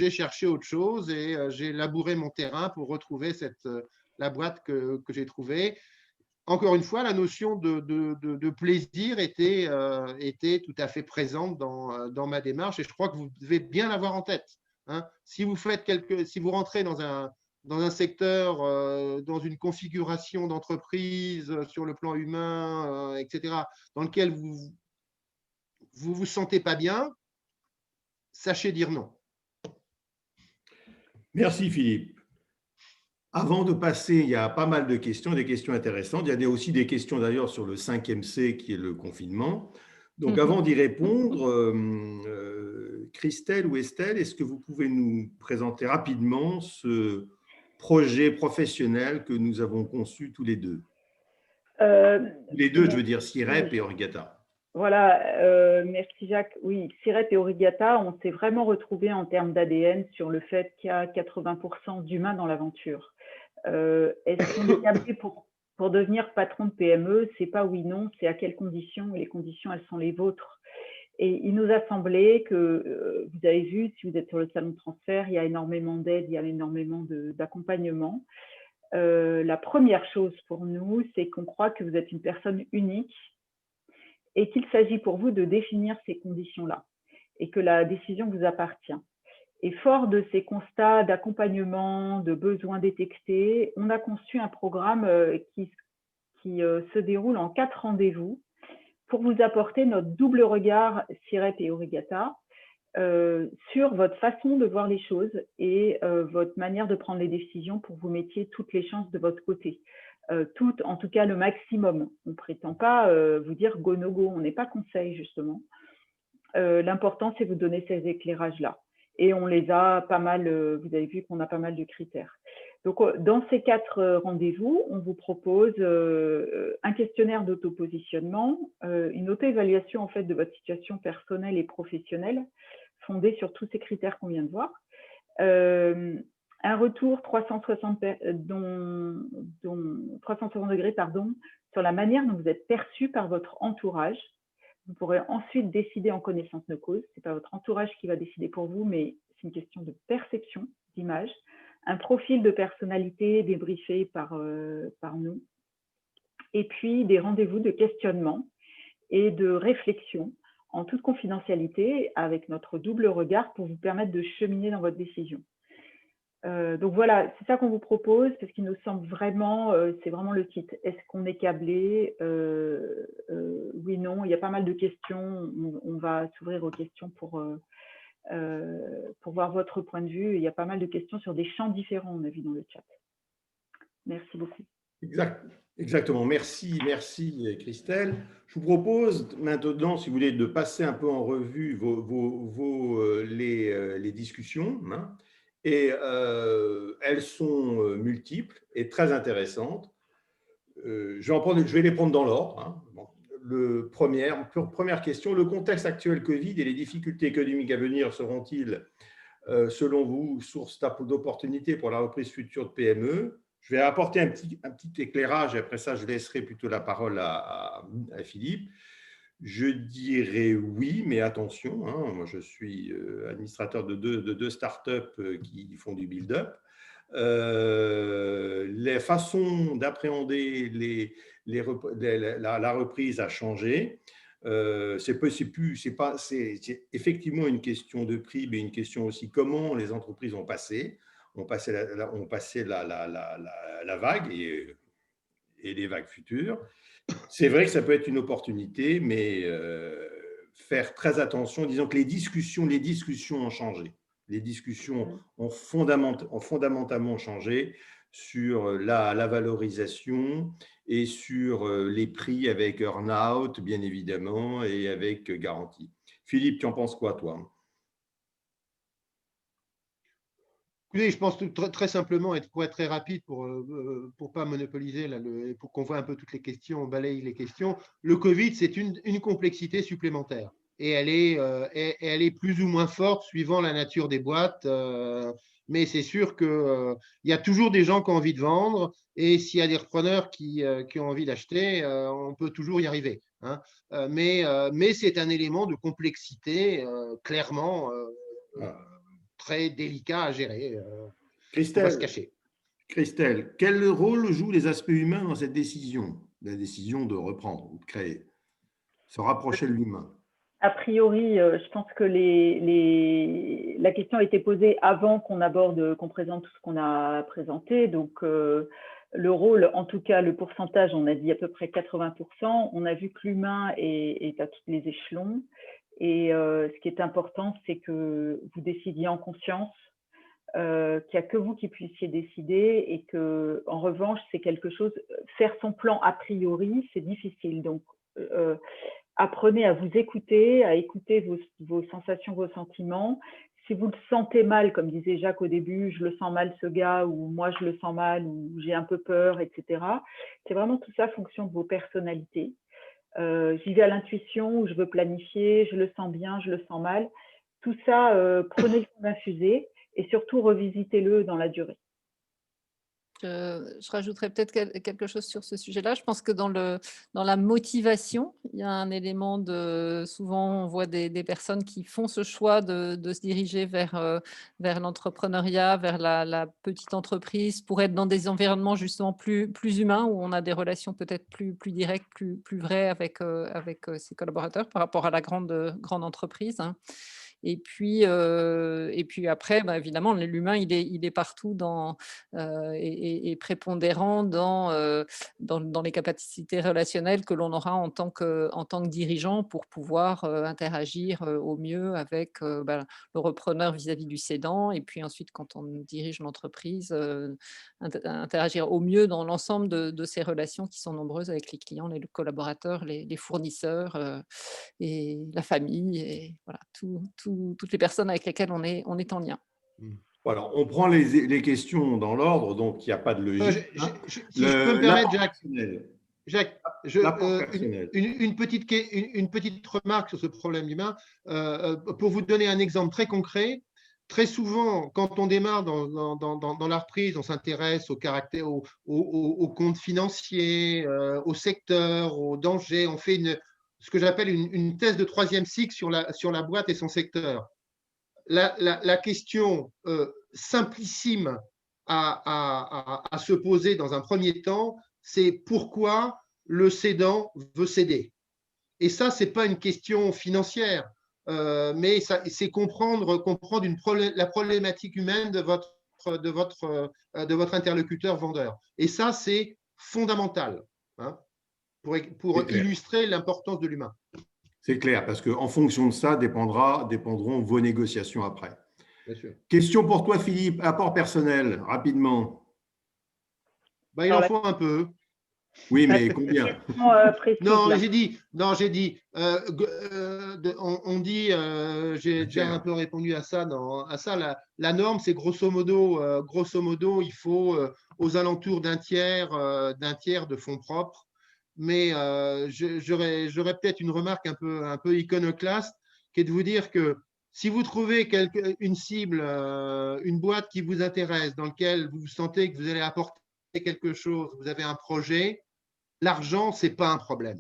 cherché autre chose et j'ai labouré mon terrain pour retrouver la boîte que j'ai trouvée. Encore une fois, la notion de plaisir était tout à fait présente dans ma démarche et je crois que vous devez bien l'avoir en tête. Hein. Si vous rentrez dans un secteur, dans une configuration d'entreprise sur le plan humain, etc., dans lequel vous sentez pas bien, sachez dire non. Merci Philippe. Avant de passer, il y a pas mal de questions, des questions intéressantes. Il y a aussi des questions d'ailleurs sur le 5e C qui est le confinement. Donc avant d'y répondre, Christelle ou Estelle, est-ce que vous pouvez nous présenter rapidement ce projet professionnel que nous avons conçu tous les deux? Les deux, je veux dire CIREP et Origata. Voilà, merci Jacques. Oui, CIREP et Origata, on s'est vraiment retrouvés en termes d'ADN sur le fait qu'il y a 80% d'humains dans l'aventure. Est-ce qu'on est câblé pour devenir patron de PME? C'est pas oui, non, c'est à quelles conditions, et les conditions, elles sont les vôtres. Et il nous a semblé que, vous avez vu, si vous êtes sur le salon de transfert, il y a énormément d'aide, il y a énormément d'accompagnement. La première chose pour nous, c'est qu'on croit que vous êtes une personne unique et qu'il s'agit pour vous de définir ces conditions-là et que la décision vous appartient. Et fort de ces constats d'accompagnement, de besoins détectés, on a conçu un programme qui se déroule en 4 rendez-vous pour vous apporter notre double regard CIREP et Origata sur votre façon de voir les choses et votre manière de prendre les décisions pour que vous mettiez toutes les chances de votre côté. En tout cas le maximum. On ne prétend pas vous dire go no go, on n'est pas conseil justement. L'important c'est vous donner ces éclairages-là. Et on les a pas mal, vous avez vu qu'on a pas mal de critères. Donc, dans ces 4 rendez-vous, on vous propose un questionnaire d'autopositionnement, une auto-évaluation en fait de votre situation personnelle et professionnelle, fondée sur tous ces critères qu'on vient de voir, un retour 360 degrés sur la manière dont vous êtes perçu par votre entourage. Vous pourrez ensuite décider en connaissance de cause. Ce n'est pas votre entourage qui va décider pour vous, mais c'est une question de perception, d'image. Un profil de personnalité débriefé par nous. Et puis des rendez-vous de questionnement et de réflexion en toute confidentialité avec notre double regard pour vous permettre de cheminer dans votre décision. Donc voilà, c'est ça qu'on vous propose parce qu'il nous semble vraiment, c'est vraiment le titre. Est-ce qu'on est câblé? Oui, non. Il y a pas mal de questions. On va s'ouvrir aux questions pour voir votre point de vue. Il y a pas mal de questions sur des champs différents, on a vu dans le chat. Merci beaucoup. Exactement. Merci Christelle. Je vous propose maintenant, si vous voulez, de passer un peu en revue les discussions. Hein, et elles sont multiples et très intéressantes. Je vais les prendre dans l'ordre. Hein. Bon. Première question, le contexte actuel Covid et les difficultés économiques à venir seront-ils, selon vous, source d'opportunités pour la reprise future de PME? Je vais apporter un petit éclairage et après ça, je laisserai plutôt la parole à Philippe. Je dirais oui, mais attention, hein, moi je suis administrateur de deux startups qui font du build-up. Les façons d'appréhender la reprise a changé. C'est effectivement une question de prix, mais une question aussi comment les entreprises ont passé la vague et les vagues futures. C'est vrai que ça peut être une opportunité, mais faire très attention. Disons que les discussions ont changé. Les discussions ont fondamentalement changé sur la valorisation et sur les prix avec earn-out, bien évidemment, et avec garantie. Philippe, tu en penses quoi, toi ? Oui, je pense très simplement, et pour être très rapide, pour pas monopoliser, là, pour qu'on voit un peu toutes les questions, on balaye les questions. Le Covid, c'est une complexité supplémentaire. Et elle est plus ou moins forte suivant la nature des boîtes. Mais c'est sûr qu'il y a toujours des gens qui ont envie de vendre. Et s'il y a des repreneurs qui ont envie d'acheter, on peut toujours y arriver. Hein. Mais c'est un élément de complexité, clairement. Très délicat à gérer. Christelle, on va se cacher. Christelle, quel rôle jouent les aspects humains dans cette décision, la décision de reprendre ou de créer, se rapprocher de l'humain? A priori, je pense que la question a été posée avant qu'on présente tout ce qu'on a présenté. Donc, le rôle, en tout cas, le pourcentage, on a dit à peu près 80%. On a vu que l'humain est à tous les échelons. Et ce qui est important, c'est que vous décidiez en conscience, qu'il n'y a que vous qui puissiez décider et que, en revanche, c'est quelque chose, faire son plan a priori, c'est difficile. Donc, apprenez à vous écouter, à écouter vos sensations, vos sentiments. Si vous le sentez mal, comme disait Jacques au début, je le sens mal ce gars, ou moi je le sens mal, ou j'ai un peu peur, etc. C'est vraiment tout ça fonction de vos personnalités. J'y vais à l'intuition, ou je veux planifier, je le sens bien, je le sens mal. Tout ça, prenez le temps d'infuser et surtout revisitez-le dans la durée. Je rajouterais peut-être quelque chose sur ce sujet-là. Je pense que dans la motivation, il y a un élément souvent on voit des personnes qui font ce choix de se diriger vers l'entrepreneuriat, vers la petite entreprise, pour être dans des environnements justement plus humains, où on a des relations peut-être plus directes, plus vraies avec ses collaborateurs par rapport à la grande entreprise. Hein. Et puis après, évidemment, l'humain, il est partout et prépondérant dans les capacités relationnelles que l'on aura en tant que dirigeant pour pouvoir interagir au mieux avec le repreneur vis-à-vis du cédant. Et puis ensuite, quand on dirige l'entreprise, interagir au mieux dans l'ensemble de ces relations qui sont nombreuses avec les clients, les collaborateurs, les fournisseurs et la famille, et voilà, toutes les personnes avec lesquelles on est en lien. Voilà, on prend les questions dans l'ordre, donc il n'y a pas de logique. Si je peux me permettre, Jacques, une petite remarque sur ce problème humain. Pour vous donner un exemple très concret, très souvent, quand on démarre dans la reprise, on s'intéresse au caractère, au compte financier, au secteur, aux dangers. On fait ce que j'appelle une thèse de troisième cycle sur la boîte et son secteur. La question simplissime à se poser dans un premier temps, c'est pourquoi le cédant veut céder. Et ça, ce n'est pas une question financière, mais c'est comprendre la problématique humaine de votre interlocuteur vendeur. Et ça, c'est fondamental, hein, pour illustrer l'importance de l'humain. C'est clair, parce qu'en fonction de ça, dépendront vos négociations après. Bien sûr. Question pour toi, Philippe, apport personnel, rapidement. Ben, il en faut un peu. Oui, mais combien? Non, j'ai dit, on dit, j'ai déjà un peu répondu à ça. La norme, c'est grosso modo, il faut aux alentours d'un tiers de fonds propres. Mais j'aurais peut-être une remarque un peu iconoclaste, qui est de vous dire que si vous trouvez une cible, une boîte qui vous intéresse, dans laquelle vous sentez que vous allez apporter quelque chose, vous avez un projet, l'argent, ce n'est pas un problème.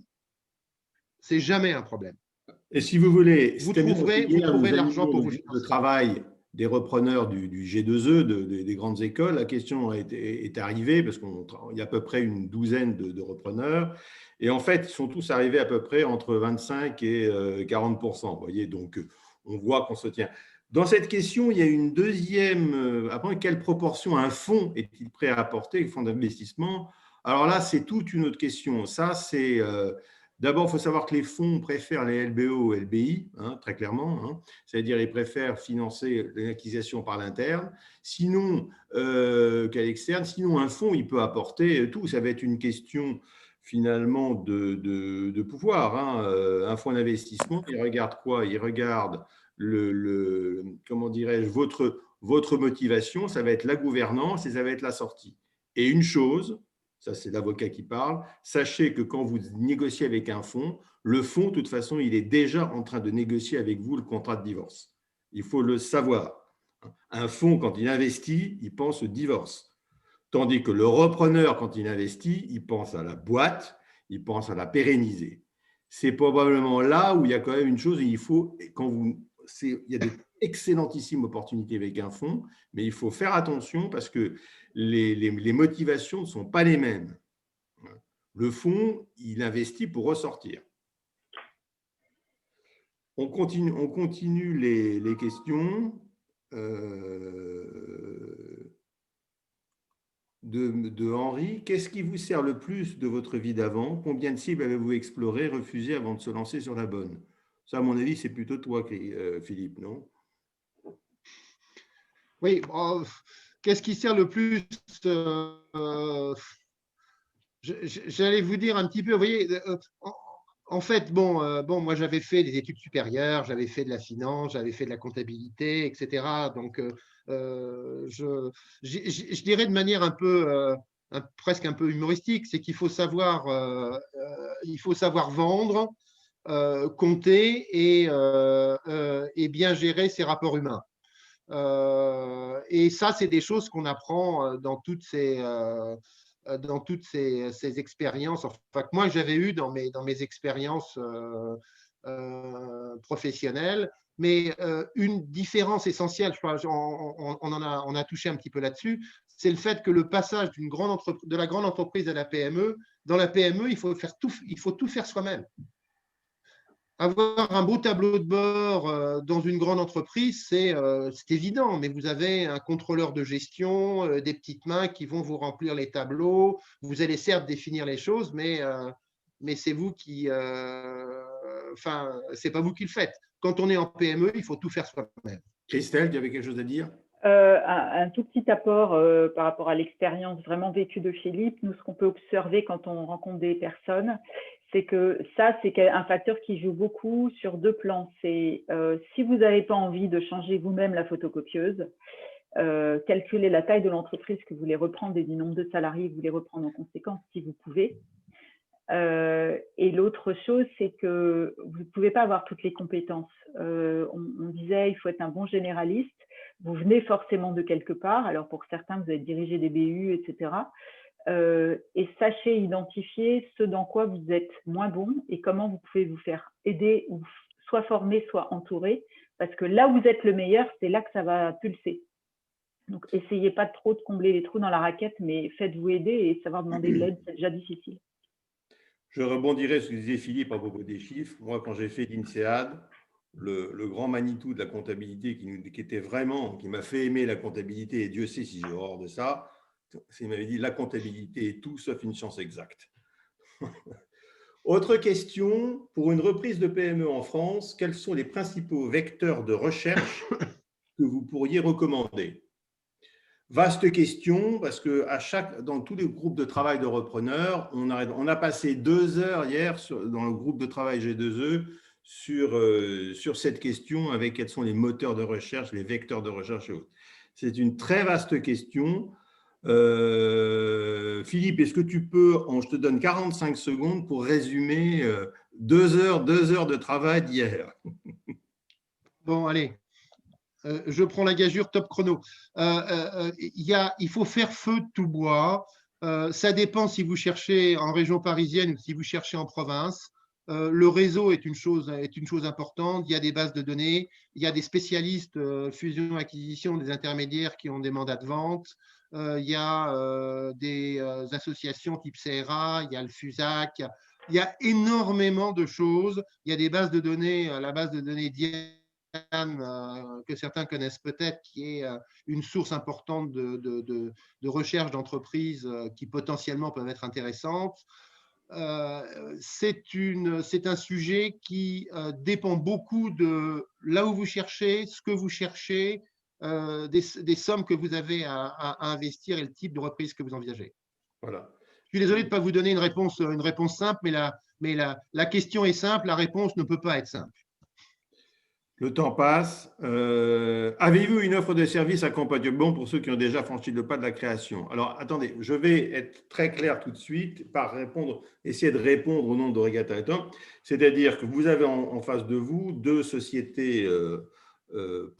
C'est jamais un problème. Et si vous voulez, vous trouverez l'argent pour vous financer. Le travail des repreneurs du G2E, des grandes écoles, la question est arrivée parce qu'il y a à peu près une douzaine de repreneurs. Et en fait, ils sont tous arrivés à peu près entre 25 et 40%. Vous voyez, donc on voit qu'on se tient. Dans cette question, il y a une deuxième. Après, quelle proportion un fonds est-il prêt à apporter, un fonds d'investissement? Alors là, c'est toute une autre question. Ça, c'est… D'abord, il faut savoir que les fonds préfèrent les LBO ou LBI, hein, très clairement. Hein. C'est-à-dire ils préfèrent financer l'acquisition par l'interne, sinon qu'à l'externe. Sinon, un fonds, il peut apporter tout. Ça va être une question finalement de pouvoir. Hein. Un fonds d'investissement, il regarde quoi? Il regarde comment dirais-je, votre motivation, ça va être la gouvernance et ça va être la sortie. Et une chose, ça c'est l'avocat qui parle, sachez que quand vous négociez avec un fonds, le fonds, de toute façon, il est déjà en train de négocier avec vous le contrat de divorce. Il faut le savoir. Un fonds, quand il investit, il pense au divorce. Tandis que le repreneur, quand il investit, il pense à la boîte, il pense à la pérenniser. C'est probablement là où il y a quand même une chose, il y a d'excellentissimes opportunités avec un fonds, mais il faut faire attention parce que les motivations ne sont pas les mêmes. Le fonds, il investit pour ressortir. On continue les questions. De Henri. Qu'est-ce qui vous sert le plus de votre vie d'avant? Combien de cibles avez-vous exploré, refusé avant de se lancer sur la bonne? Ça, à mon avis, c'est plutôt toi, Philippe, non? Oui, qu'est-ce qui sert le plus? J'allais vous dire un petit peu, vous voyez, en fait, moi j'avais fait des études supérieures, j'avais fait de la finance, j'avais fait de la comptabilité, etc. Donc, je dirais de manière presque un peu humoristique, c'est qu'il faut savoir vendre, compter et bien gérer ses rapports humains. Et ça, c'est des choses qu'on apprend dans toutes ces expériences, enfin, que moi j'avais eues dans mes expériences professionnelles. Mais une différence essentielle, je crois, on a touché un petit peu là-dessus, c'est le fait que le passage de la grande entreprise à la PME, dans la PME, il faut tout faire soi-même. Avoir un beau tableau de bord dans une grande entreprise, c'est évident, mais vous avez un contrôleur de gestion, des petites mains qui vont vous remplir les tableaux. Vous allez certes définir les choses, mais c'est vous qui… c'est pas vous qui le faites. Quand on est en PME, il faut tout faire soi-même. Christelle, tu avais quelque chose à dire? Un tout petit apport par rapport à l'expérience vraiment vécue de Philippe. Nous, ce qu'on peut observer quand on rencontre des personnes, c'est que ça, c'est un facteur qui joue beaucoup sur deux plans. C'est si vous n'avez pas envie de changer vous-même la photocopieuse, calculez la taille de l'entreprise que vous voulez reprendre et du nombre de salariés que vous voulez reprendre en conséquence si vous pouvez. Et l'autre chose, c'est que vous ne pouvez pas avoir toutes les compétences. On disait il faut être un bon généraliste. vous venez forcément de quelque part. Alors, pour certains, vous avez dirigé des BU, etc. Et sachez identifier ce dans quoi vous êtes moins bon et comment vous pouvez vous faire aider ou soit former, soit entourer. Parce que là où vous êtes le meilleur, c'est là que ça va pulser. Donc, essayez pas trop de combler les trous dans la raquette, mais faites-vous aider et savoir demander de l'aide, c'est déjà difficile. Je rebondirai sur ce que disait Philippe à propos des chiffres. Moi, quand j'ai fait l'INSEAD, le grand Manitou de la comptabilité qui m'a fait aimer la comptabilité, et Dieu sait si j'ai horreur de ça, il m'avait dit la comptabilité est tout sauf une science exacte. Autre question, pour une reprise de PME en France, quels sont les principaux vecteurs de recherche que vous pourriez recommander? Vaste question, parce que dans tous les groupes de travail de repreneurs, on a passé 2 heures hier dans le groupe de travail G2E sur cette question avec quels sont les moteurs de recherche, les vecteurs de recherche et autres. C'est une très vaste question. Philippe, est-ce que tu peux, je te donne 45 secondes pour résumer 2 heures de travail d'hier. Bon, allez. Je prends la gageure top chrono. Il faut faire feu de tout bois. Ça dépend si vous cherchez en région parisienne ou si vous cherchez en province. Le réseau est une chose importante. Il y a des bases de données. Il y a des spécialistes fusion-acquisition, des intermédiaires qui ont des mandats de vente. Il y a des associations type CRA. Il y a le FUSAC. Il y a énormément de choses. Il y a des bases de données. La base de données que certains connaissent peut-être, qui est une source importante de recherche d'entreprises qui potentiellement peuvent être intéressantes. C'est un sujet qui dépend beaucoup de là où vous cherchez, ce que vous cherchez, des sommes que vous avez à investir et le type de reprise que vous envisagez. Voilà. Je suis désolé de ne pas vous donner une réponse simple, mais la question est simple, la réponse ne peut pas être simple. Le temps passe. Avez-vous une offre de service accompagnement pour ceux qui ont déjà franchi le pas de la création? Alors, attendez, je vais être très clair tout de suite par essayer de répondre au nom de Regatta Etam. C'est-à-dire que vous avez en face de vous 2 sociétés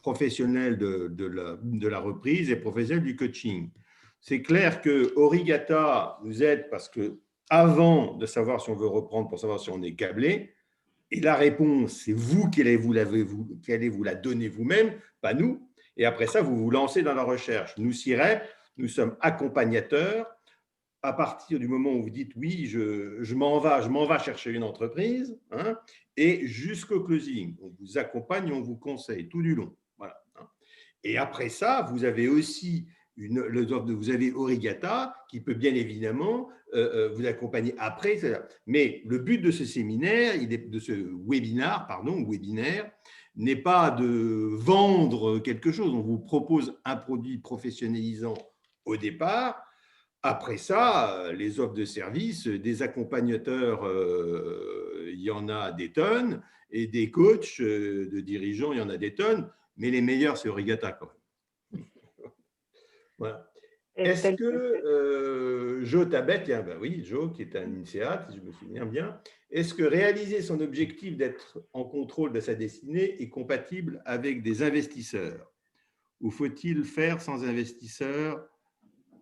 professionnelles de la reprise et professionnelles du coaching. C'est clair que Regatta, vous êtes, parce que avant de savoir si on veut reprendre, pour savoir si on est câblé, et la réponse, c'est vous qui allez vous la donner vous-même, pas nous. Et après ça, vous vous lancez dans la recherche. Nous, CIREP, nous sommes accompagnateurs. À partir du moment où vous dites oui, je m'en vais chercher une entreprise, hein, et jusqu'au closing. On vous accompagne, on vous conseille tout du long. Voilà. Et après ça, vous avez aussi vous avez Regatta qui peut bien évidemment vous accompagner après. Mais le but de ce séminaire, de ce webinaire, n'est pas de vendre quelque chose. On vous propose un produit professionnalisant au départ. Après ça, les offres de services, des accompagnateurs, il y en a des tonnes, et des coachs de dirigeants, il y en a des tonnes, mais les meilleurs, c'est Regatta quand même. Voilà. Est-ce que Joe Tabet, ben oui, Joe qui est un INSEAD, si je me souviens bien, est-ce que réaliser son objectif d'être en contrôle de sa destinée est compatible avec des investisseurs? Ou faut-il faire sans investisseurs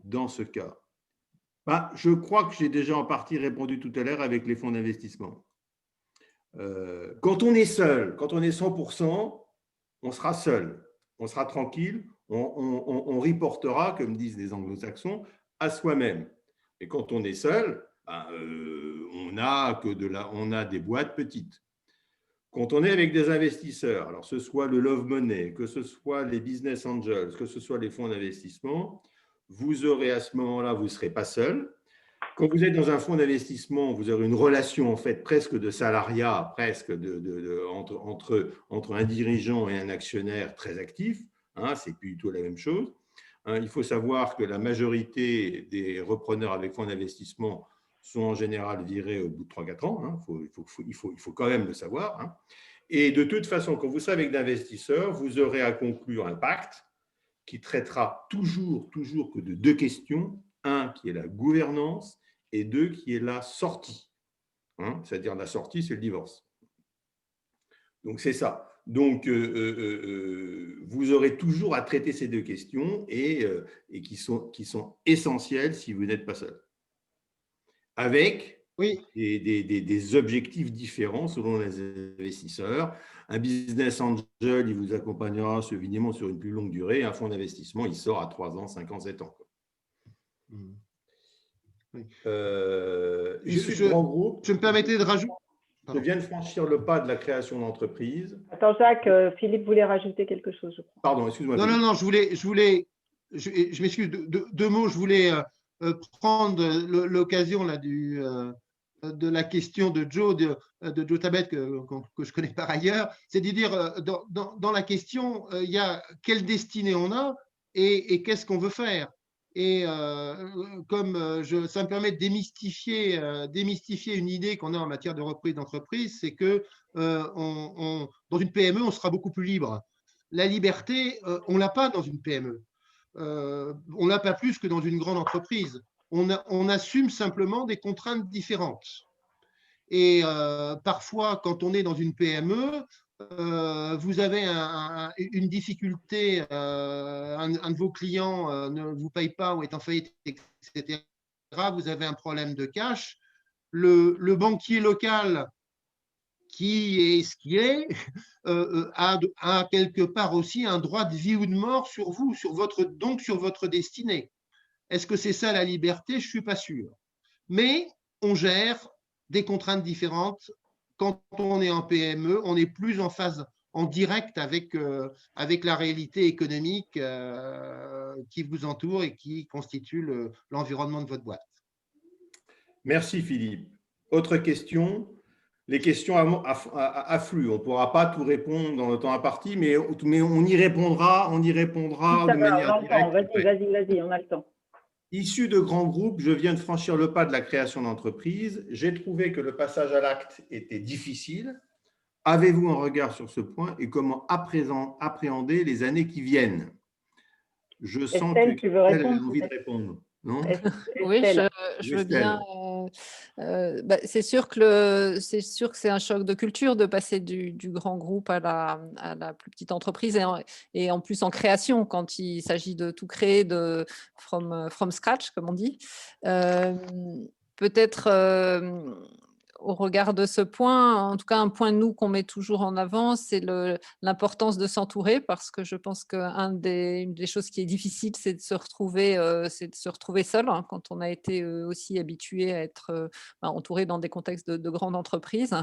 dans ce cas? Je crois que j'ai déjà en partie répondu tout à l'heure avec les fonds d'investissement. Quand on est seul, quand on est 100%, on sera seul, on sera tranquille, on reportera, comme disent les anglo-saxons, à soi-même. Et quand on est seul, on a des boîtes petites. Quand on est avec des investisseurs, alors ce soit le Love Money, que ce soit les business angels, que ce soit les fonds d'investissement, vous aurez à ce moment-là, vous ne serez pas seul. Quand vous êtes dans un fonds d'investissement, vous aurez une relation en fait presque de salariat, presque entre un dirigeant et un actionnaire très actif. Hein, c'est plus du tout la même chose. Hein, il faut savoir que la majorité des repreneurs avec fonds d'investissement sont en général virés au bout de 3-4 ans. Hein, il faut quand même le savoir. Hein. Et de toute façon, quand vous serez avec d'investisseurs, vous aurez à conclure un pacte qui traitera toujours que de 2 questions. Un, qui est la gouvernance, et 2, qui est la sortie. Hein, c'est-à-dire la sortie, c'est le divorce. Donc, c'est ça. Donc, vous aurez toujours à traiter ces deux questions et qui sont essentielles si vous n'êtes pas seul. Avec Oui, des objectifs différents selon les investisseurs. Un business angel, il vous accompagnera évidemment sur une plus longue durée. Un fonds d'investissement, il sort à 3 ans, 5 ans, 7 ans. oui. Issu de grands groupes, Je me permettais de rajouter. je viens de franchir le pas de la création d'entreprise. Attends, Jacques, Philippe voulait rajouter quelque chose, je crois. Pardon, excuse-moi. Non, je m'excuse, deux mots, je voulais prendre l'occasion là de la question de Joe Tabet que je connais par ailleurs, c'est de dire dans la question, il y a quelle destinée on a et qu'est-ce qu'on veut faire. Et comme ça me permet de démystifier une idée qu'on a en matière de reprise d'entreprise, c'est que dans une PME, on sera beaucoup plus libre. La liberté, on ne l'a pas dans une PME. On ne l'a pas plus que dans une grande entreprise. On assume simplement des contraintes différentes. Et parfois, quand on est dans une PME, vous avez une difficulté, un de vos clients ne vous paye pas ou est en faillite, etc. Vous avez un problème de cash. Le banquier local, qui est ce qui est, a quelque part aussi un droit de vie ou de mort sur vous, donc sur votre destinée. Est-ce que c'est ça la liberté? Je ne suis pas sûr. Mais on gère des contraintes différentes. Quand on est en PME, on est plus en phase, en direct avec la réalité économique qui vous entoure et qui constitue l'environnement de votre boîte. Merci Philippe. Autre question? Les questions affluent. On ne pourra pas tout répondre dans le temps imparti, mais on y répondra, de manière directe. Vas-y, on a le temps. Issu de grands groupes, je viens de franchir le pas de la création d'entreprise. J'ai trouvé que le passage à l'acte était difficile. Avez-vous un regard sur ce point et comment à présent appréhender les années qui viennent? Je sens que tu veux répondre, a envie de répondre. Non? Oui, je veux bien. C'est sûr que c'est un choc de culture de passer du grand groupe à la plus petite entreprise et en plus en création quand il s'agit de tout créer from scratch, comme on dit. Peut-être au regard de ce point, en tout cas un point nous qu'on met toujours en avant, c'est l'importance de s'entourer, parce que je pense qu'une des choses qui est difficile, c'est de se retrouver seul, hein, quand on a été aussi habitué à être entouré dans des contextes de grandes entreprises.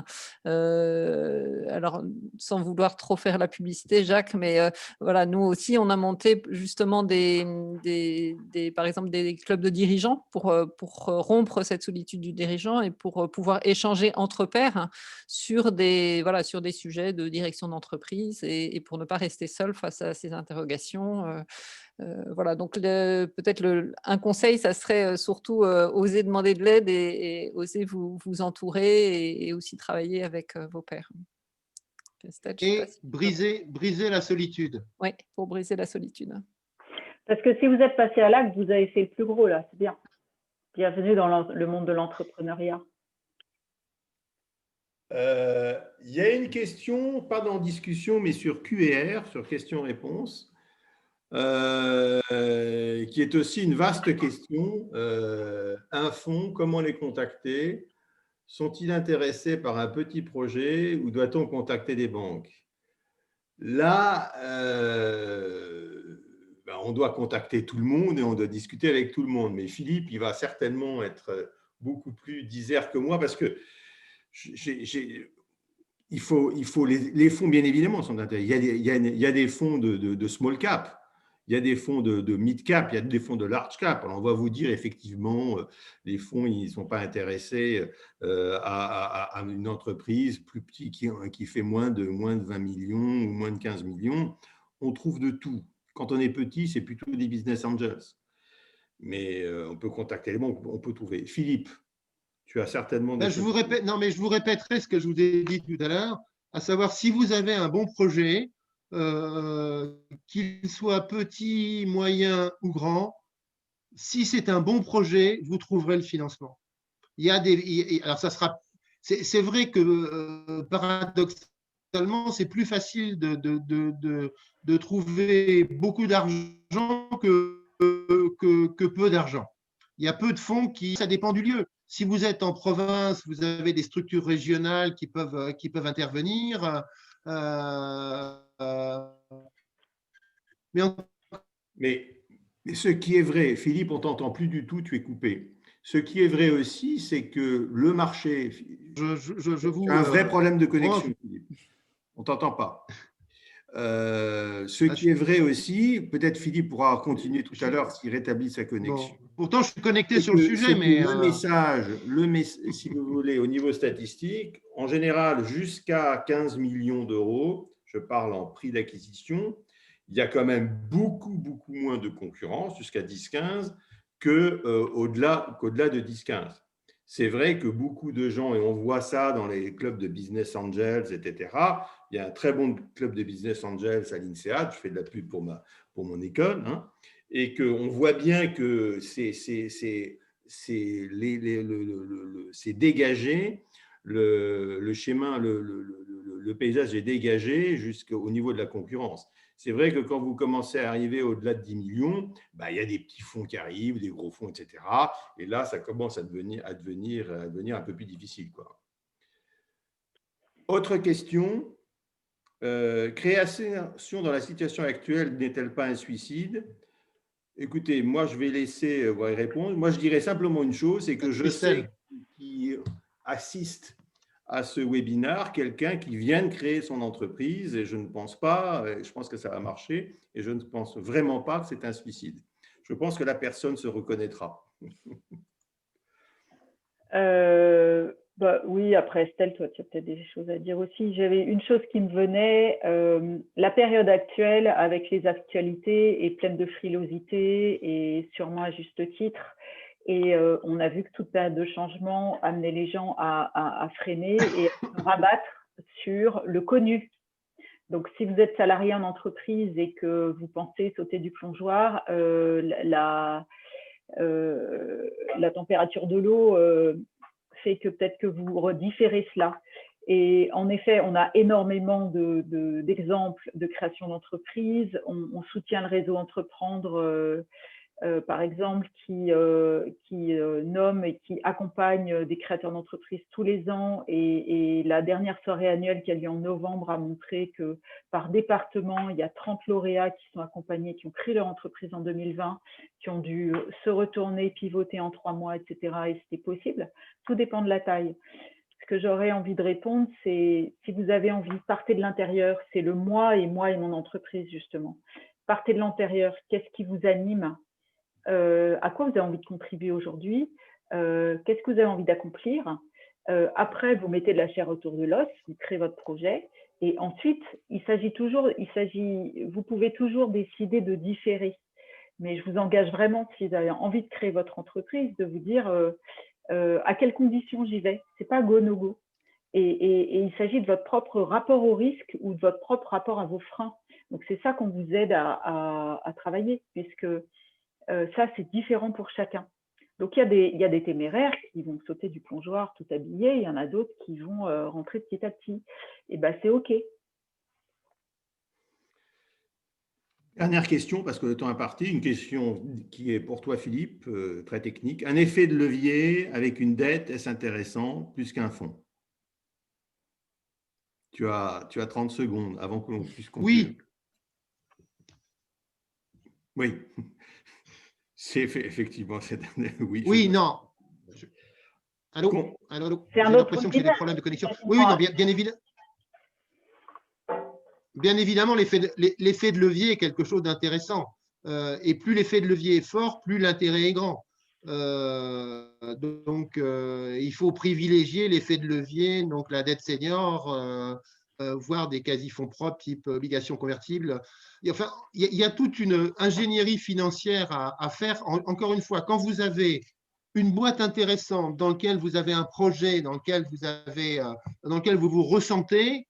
Alors, sans vouloir trop faire la publicité, Jacques, mais voilà, nous aussi, on a monté justement par exemple des clubs de dirigeants pour rompre cette solitude du dirigeant et pour pouvoir échanger entre pairs sur des sujets de direction d'entreprise et pour ne pas rester seul face à ces interrogations. Voilà, donc peut-être un conseil, ça serait surtout oser demander de l'aide et oser vous entourer et aussi travailler avec vos pairs. Et briser la solitude. Oui, pour briser la solitude. Parce que si vous êtes passé à l'acte, vous avez fait le plus gros là, c'est bien. Bienvenue dans le monde de l'entrepreneuriat. Il y a une question, pas dans discussion, mais sur Q&R, sur questions-réponses, qui est aussi une vaste question. Un fonds, comment les contacter? Sont-ils intéressés par un petit projet ou doit-on contacter des banques? Là, on doit contacter tout le monde et on doit discuter avec tout le monde. Mais Philippe, il va certainement être beaucoup plus disert que moi parce que il faut les fonds, bien évidemment, sont intéressants. Il y a des fonds de small cap, il y a des fonds de mid cap, il y a des fonds de large cap. Alors, on va vous dire effectivement, les fonds, ils ne sont pas intéressés à une entreprise plus petite qui fait moins de 20 millions ou moins de 15 millions. On trouve de tout. Quand on est petit, c'est plutôt des business angels. Mais on peut contacter les banques, on peut trouver. Philippe, tu as certainement des je vous répéterai ce que je vous ai dit tout à l'heure, à savoir si vous avez un bon projet, qu'il soit petit, moyen ou grand, si c'est un bon projet, vous trouverez le financement. Alors ça sera, c'est vrai que paradoxalement, paradoxalement, c'est plus facile de trouver beaucoup d'argent que peu d'argent. Il y a peu de fonds ça dépend du lieu. Si vous êtes en province, vous avez des structures régionales qui peuvent intervenir. Mais ce qui est vrai, Philippe, on t'entend plus du tout, tu es coupé. Ce qui est vrai aussi, c'est que le marché… Tu as un vrai problème de connexion, Philippe. On ne t'entend pas. Ce qui est vrai aussi, peut-être Philippe pourra continuer tout à l'heure s'il rétablit sa connexion. Bon, pourtant, je suis connecté sur le sujet, mais… Le message, si vous voulez, au niveau statistique, en général, jusqu'à 15 millions d'euros, je parle en prix d'acquisition, il y a quand même beaucoup, beaucoup moins de concurrence, jusqu'à 10-15, qu'au-delà de 10-15. C'est vrai que beaucoup de gens, et on voit ça dans les clubs de business angels, etc., il y a un très bon club de business angels à l'INSEAD, je fais de la pub pour mon école, hein, et qu'on voit bien que c'est dégagé, le schéma, le paysage est dégagé jusqu'au niveau de la concurrence. C'est vrai que quand vous commencez à arriver au-delà de 10 millions, il y a des petits fonds qui arrivent, des gros fonds, etc. Et là, ça commence à devenir un peu plus difficile, quoi. Autre question. Création dans la situation actuelle n'est-elle pas un suicide? Écoutez, moi, je vais laisser vous répondre. Moi, je dirais simplement une chose, c'est que je sais qui assiste à ce webinaire quelqu'un qui vient de créer son entreprise et je ne pense pas, je pense que ça va marcher et je ne pense vraiment pas que c'est un suicide. Je pense que la personne se reconnaîtra. Oui, après Estelle, toi, tu as peut-être des choses à dire aussi. J'avais une chose qui me venait, la période actuelle avec les actualités est pleine de frilosité et sûrement à juste titre. Et on a vu que toute période de changement amenait les gens à freiner et à se rabattre sur le connu. Donc, si vous êtes salarié en entreprise et que vous pensez sauter du plongeoir, la température de l'eau fait que peut-être que vous redifférez cela. Et en effet, on a énormément d'exemples de création d'entreprises. On soutient le réseau Entreprendre, par exemple, qui nomme et qui accompagne des créateurs d'entreprises tous les ans. Et la dernière soirée annuelle qui a lieu en novembre a montré que par département, il y a 30 lauréats qui sont accompagnés, qui ont créé leur entreprise en 2020, qui ont dû se retourner, pivoter en 3 mois, etc. Et c'était possible. Tout dépend de la taille. Ce que j'aurais envie de répondre, c'est si vous avez envie, partez de l'intérieur. C'est le moi et mon entreprise, justement. Partez de l'intérieur. Qu'est-ce qui vous anime ? À quoi vous avez envie de contribuer aujourd'hui, qu'est-ce que vous avez envie d'accomplir. Après, vous mettez de la chair autour de l'os, vous créez votre projet. Et ensuite, vous pouvez toujours décider de différer. Mais je vous engage vraiment, si vous avez envie de créer votre entreprise, de vous dire à quelles conditions j'y vais. Ce n'est pas go, no go. Et il s'agit de votre propre rapport au risque ou de votre propre rapport à vos freins. Donc, c'est ça qu'on vous aide à travailler, puisque ça, c'est différent pour chacun. Donc, il y a des téméraires qui vont sauter du plongeoir tout habillés. Il y en a d'autres qui vont rentrer petit à petit. Et c'est OK. Dernière question, parce que le temps est parti. Une question qui est pour toi, Philippe, très technique. Un effet de levier avec une dette, est-ce intéressant plus qu'un fonds? Tu as 30 secondes avant que l'on puisse conclure. Oui. C'est effectivement… Oui, oui, non. Allô, allô. J'ai l'impression que j'ai des problèmes de connexion. Oui, non, bien évidemment. Bien évidemment, l'effet de levier est quelque chose d'intéressant. Et plus l'effet de levier est fort, plus l'intérêt est grand. Donc, il faut privilégier l'effet de levier, donc la dette senior, voire des quasi-fonds propres type obligations convertibles. Enfin, il y a toute une ingénierie financière à faire. Encore une fois, quand vous avez une boîte intéressante dans laquelle vous avez un projet, dans lequel vous vous ressentez,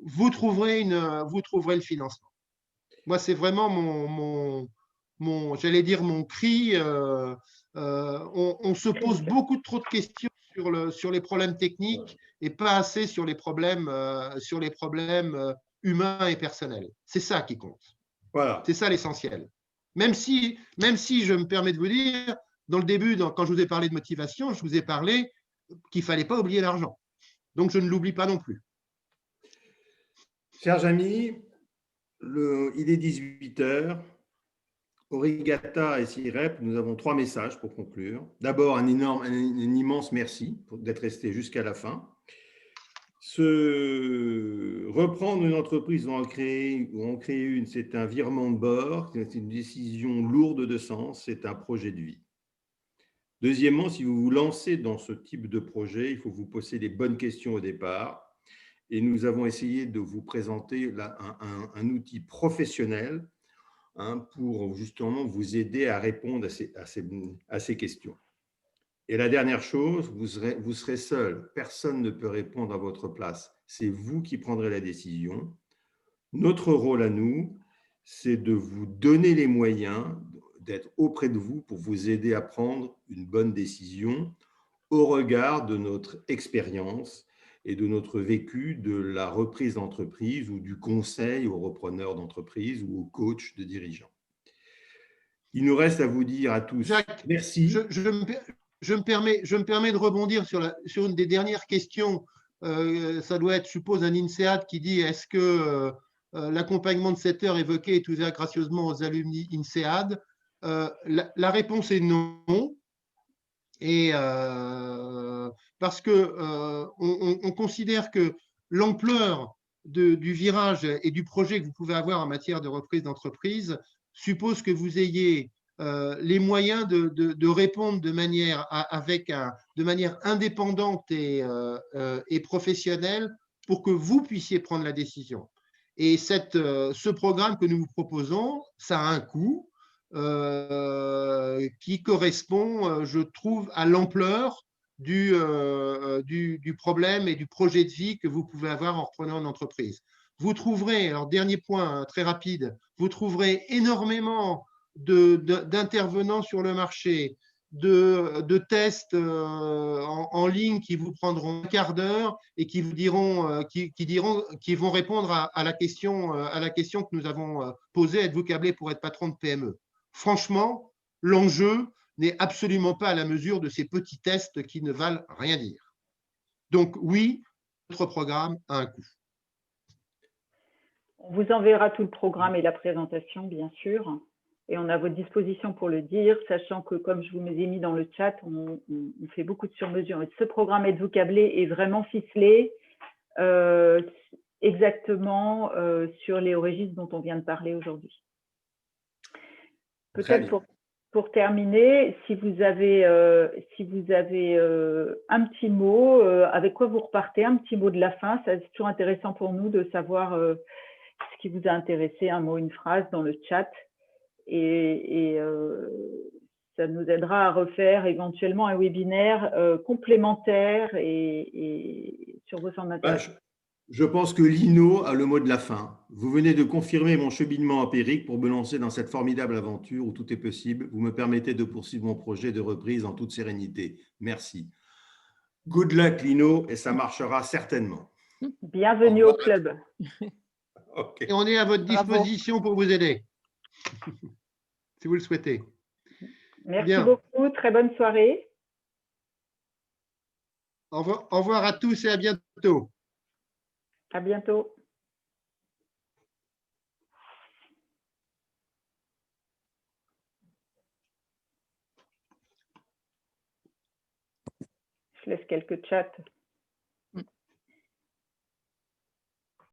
vous trouverez le financement. Moi, c'est vraiment j'allais dire mon cri. On se pose beaucoup trop de questions sur les problèmes techniques et pas assez sur les problèmes humains et personnels. C'est ça qui compte. Voilà. C'est ça l'essentiel. Même si je me permets de vous dire, dans le début, quand je vous ai parlé de motivation, je vous ai parlé qu'il ne fallait pas oublier l'argent. Donc, je ne l'oublie pas non plus. Chers amis, il est 18 h. Origata et CIREP, nous avons 3 messages pour conclure. D'abord, un immense merci d'être resté jusqu'à la fin. Reprendre une entreprise ou en créer une, c'est un virement de bord, c'est une décision lourde de sens, c'est un projet de vie. Deuxièmement, si vous vous lancez dans ce type de projet, il faut vous poser les bonnes questions au départ. Et nous avons essayé de vous présenter là un outil professionnel pour justement vous aider à répondre à ces questions. Et la dernière chose, vous serez seul. Personne ne peut répondre à votre place. C'est vous qui prendrez la décision. Notre rôle à nous, c'est de vous donner les moyens d'être auprès de vous pour vous aider à prendre une bonne décision au regard de notre expérience et de notre vécu de la reprise d'entreprise ou du conseil aux repreneurs d'entreprise ou aux coachs de dirigeants. Il nous reste à vous dire à tous Jacques, merci. Je me permets de rebondir sur une des dernières questions. Ça doit être, je suppose, un INSEAD qui dit est-ce que l'accompagnement de 7 heures évoqué est ouvert gracieusement aux alumni INSEAD? La réponse est non. Et parce que on considère que l'ampleur du virage et du projet que vous pouvez avoir en matière de reprise d'entreprise suppose que vous ayez les moyens de répondre de manière indépendante et professionnelle pour que vous puissiez prendre la décision. Et ce programme que nous vous proposons, ça a un coût qui correspond, je trouve, à l'ampleur du problème et du projet de vie que vous pouvez avoir en reprenant une entreprise. Vous trouverez, alors dernier point très rapide, vous trouverez énormément d'intervenants sur le marché, de tests en ligne qui vous prendront un quart d'heure et qui vous diront, qui vont répondre à la question que nous avons posée, êtes-vous câblé pour être patron de PME? Franchement, l'enjeu n'est absolument pas à la mesure de ces petits tests qui ne valent rien dire. Donc oui, notre programme a un coût. On vous enverra tout le programme et la présentation, bien sûr. Et on est à votre disposition pour le dire, sachant que, comme je vous ai mis dans le chat, on fait beaucoup de sur-mesure. Ce programme Êtes-vous câblé est vraiment ficelé exactement sur les registres dont on vient de parler aujourd'hui. Peut-être pour terminer, si vous avez un petit mot, avec quoi vous repartez, un petit mot de la fin, c'est toujours intéressant pour nous de savoir ce qui vous a intéressé, un mot, une phrase dans le chat. Et ça nous aidera à refaire éventuellement un webinaire complémentaire et sur vos centres d'intérêt. Je pense que Lino a le mot de la fin. Vous venez de confirmer mon cheminement empirique pour me lancer dans cette formidable aventure où tout est possible. Vous me permettez de poursuivre mon projet de reprise en toute sérénité. Merci. Good luck, Lino, et ça marchera certainement. Bienvenue au club. Okay. Et on est à votre disposition pour vous aider, si vous le souhaitez. Merci beaucoup, très bonne soirée. Au revoir à tous et à bientôt. À bientôt. Je laisse quelques chats.